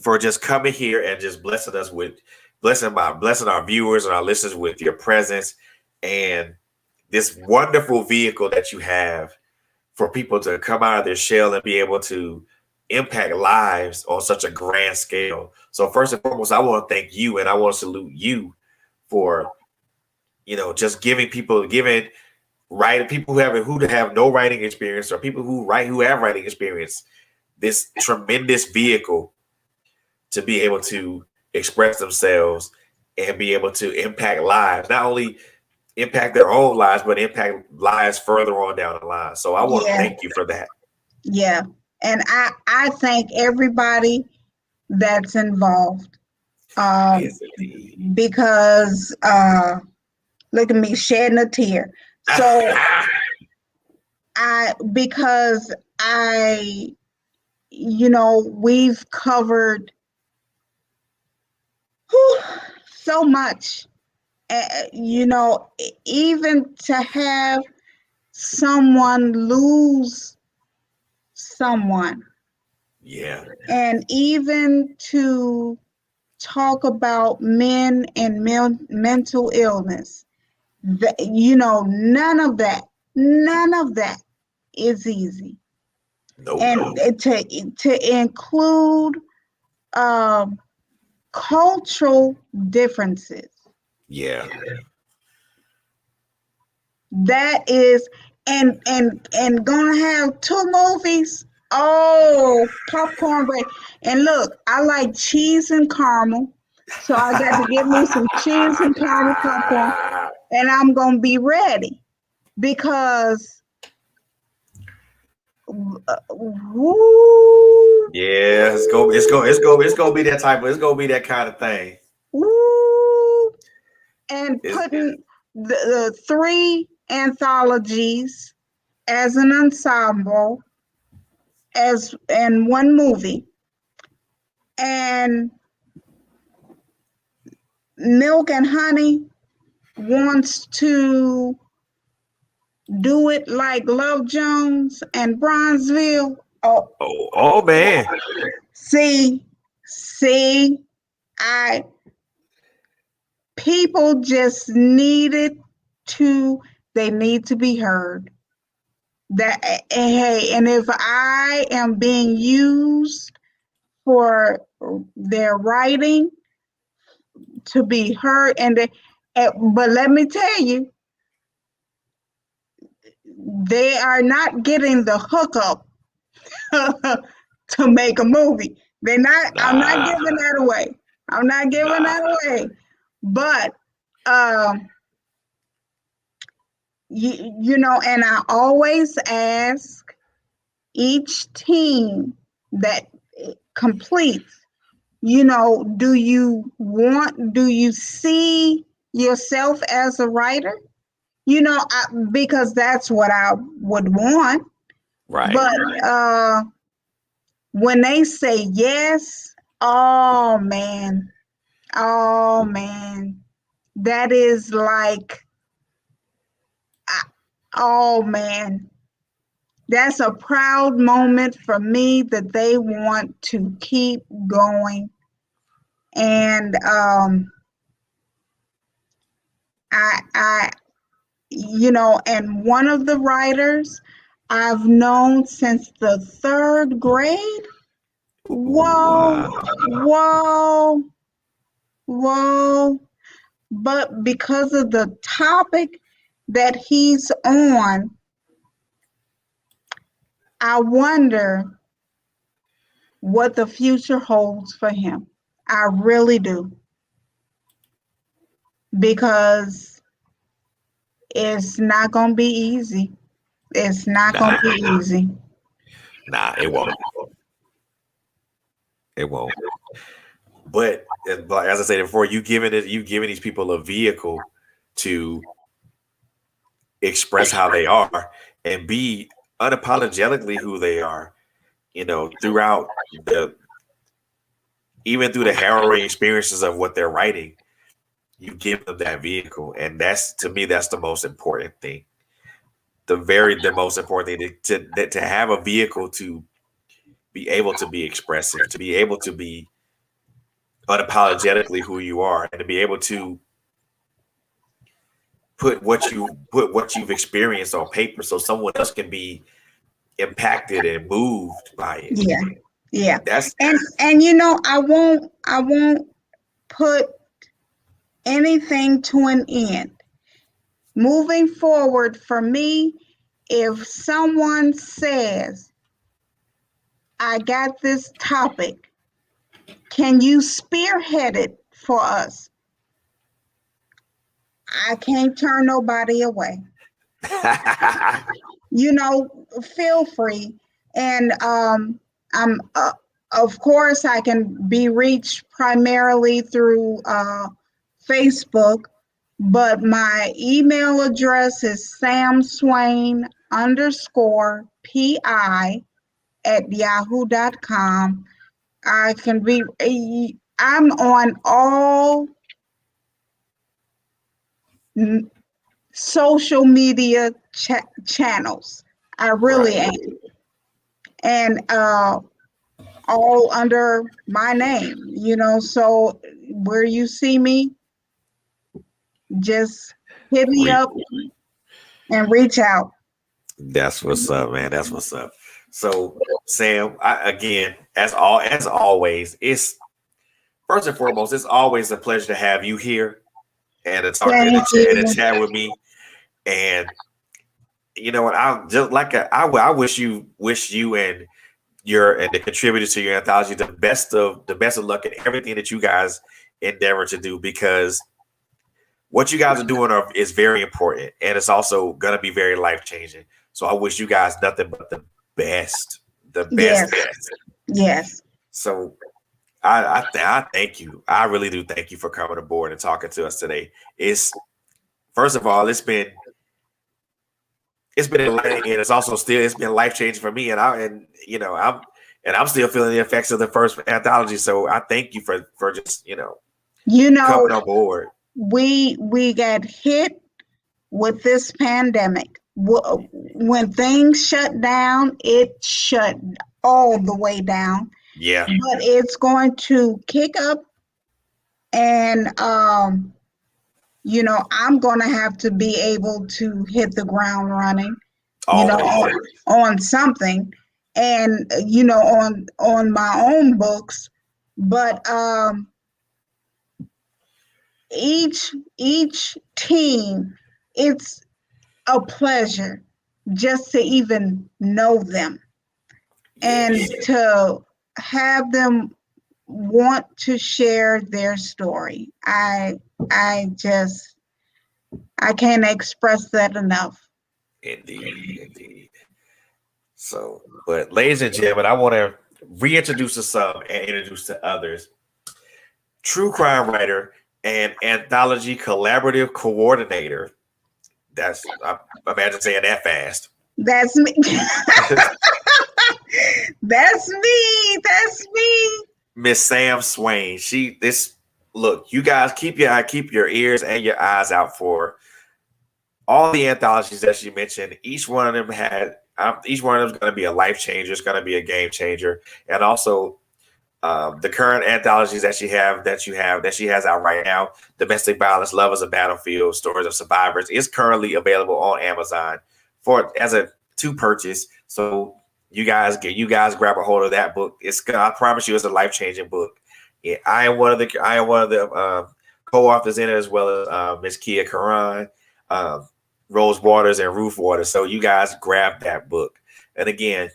for just coming here and just blessing our viewers and our listeners with your presence and this wonderful vehicle that you have for people to come out of their shell and be able to impact lives on such a grand scale. So first and foremost, I want to thank you and I want to salute you for just giving writing people who have no writing experience, or people who have writing experience, this tremendous vehicle to be able to express themselves and be able to impact lives, not only impact their own lives, but impact lives further on down the line. So I want to Yeah, thank you for that. yeah. And I thank everybody that's involved, Yes, indeed. because look at me shedding a tear. So because I we've covered whew, so much. Even to have someone lose someone, Yeah. and even to talk about men and mental illness. None of that is easy. Nope. And to include cultural differences, Yeah. that is, and gonna have two movies. Oh, popcorn break. And look, I like cheese and caramel, so I got to get me some cheese and caramel popcorn, and I'm gonna be ready because woo, Yeah, it's gonna be that type of it's gonna be that kind of thing. woo, and It's, putting the three anthologies as an ensemble as in one movie, and Milk and Honey wants to do it like Love Jones and Bronzeville. Oh, Oh man. see, I people just needed to. They need to be heard. That hey, and if I am being used for their writing to be heard, but let me tell you, they are not getting the hookup to make a movie. They're not. I'm not Nah, giving that away. I'm not giving nah. that away. But um, and I always ask each team that completes. Do you see yourself as a writer? Because that's what I would want. Right. But when they say yes, oh man, oh man, that is like, oh man, that's a proud moment for me that they want to keep going. And I and one of the writers I've known since the third grade. Whoa, Wow. whoa, whoa. But because of the topic that he's on, I wonder what the future holds for him. I really do. Because it's not going to be easy. It's not going Nah, to be easy. nah, it won't. It won't. but as I said before, you giving these people a vehicle to express how they are and be unapologetically who they are. Throughout the even through the harrowing experiences of what they're writing, you give them that vehicle, and that's to me that's the most important thing. The most important thing to have a vehicle to be able to be expressive, to be able to be unapologetically who you are, and to be able to put what you've experienced on paper so someone else can be impacted and moved by it. Yeah. Yeah. That's And I won't put anything to an end. Moving forward for me, if someone says, I got this topic, can you spearhead it for us? I can't turn nobody away. Feel free. And I'm of course I can be reached primarily through Facebook, but my email address is samswain_pi at yahoo.com. I can be, I'm on all social media channels. I really am. And all under my name, so where you see me, just hit me up and reach out. That's what's up, man. That's what's up. So, Sam, again, as always, it's first and foremost, it's always a pleasure to have you here and to talk and to chat with me. And you know what? I just I wish you and the contributors to your anthology the best of luck in everything that you guys endeavor to do, because what you guys are doing is very important, and it's also going to be very life changing. So I wish you guys nothing but the best, Yes. Yes. So I thank you. I really do thank you for coming aboard and talking to us today. First of all, it's been enlightening, and it's been life changing for me. I'm still feeling the effects of the first anthology. So I thank you for just coming on board. We got hit with this pandemic. When things shut down, it shut all the way down. Yeah. But it's going to kick up, and I'm going to have to be able to hit the ground running, on something, and on my own books. But each team, it's a pleasure just to even know them and to have them want to share their story. I can't express that enough. Indeed. So, but ladies and gentlemen, I want to reintroduce to some and introduce to others. True crime writer and anthology collaborative coordinator. I imagine saying that fast. That's me. That's me. Miss Sam Swain. Look, you guys keep your ears and your eyes out for all the anthologies that she mentioned. Each one of them is going to be a life changer. It's going to be a game changer, and also the current anthologies that she has out right now, Domestic Violence, Love is a Battlefield, Stories of Survivors, is currently available on Amazon to purchase. So you guys grab a hold of that book. I promise you, it's a life-changing book. Yeah, I am one of the co-authors in it, as well as Miss Kia Karan, Rose Waters, and Ruth Waters. So you guys grab that book. And again,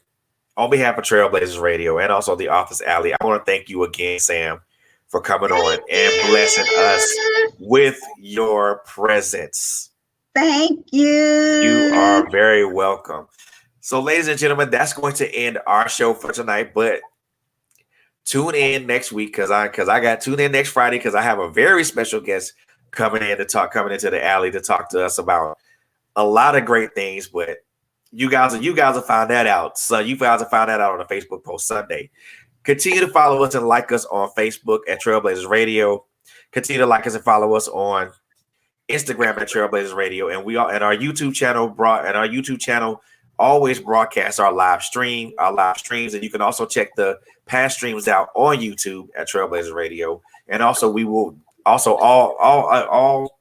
on behalf of Trailblazers Radio and also the Office Alley, I want to thank you again, Sam, for coming on and blessing us with your presence. Thank you. You are very welcome. So, ladies and gentlemen, that's going to end our show for tonight. But tune in next week because I got tuned in next Friday because I have a very special guest coming into the alley to talk to us about a lot of great things. But you guys will find that out. So you guys will find that out on the Facebook post Sunday. Continue to follow us and like us on Facebook at Trailblazers Radio. Continue to like us and follow us on Instagram at Trailblazers Radio, and our YouTube channel always broadcasts our live streams, and you can also check the past streams out on YouTube at Trailblazers Radio. And also we will all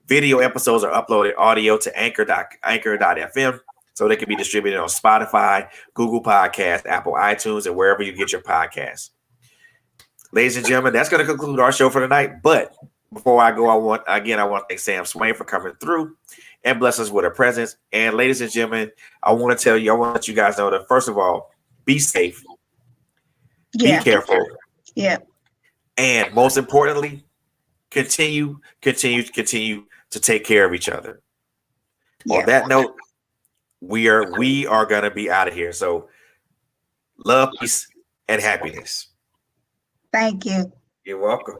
video episodes are uploaded audio to anchor.fm, so they can be distributed on Spotify, Google Podcasts, Apple iTunes, and wherever you get your podcasts. Ladies and gentlemen, that's going to conclude our show for tonight. But before I go, I want to thank Sam Swain for coming through and bless us with her presence. And ladies and gentlemen, I want to let you guys know that, first of all, be safe, be careful, and most importantly, continue to take care of each other. On that note, we are going to be out of here. So love, peace, and happiness. Thank you. You're welcome.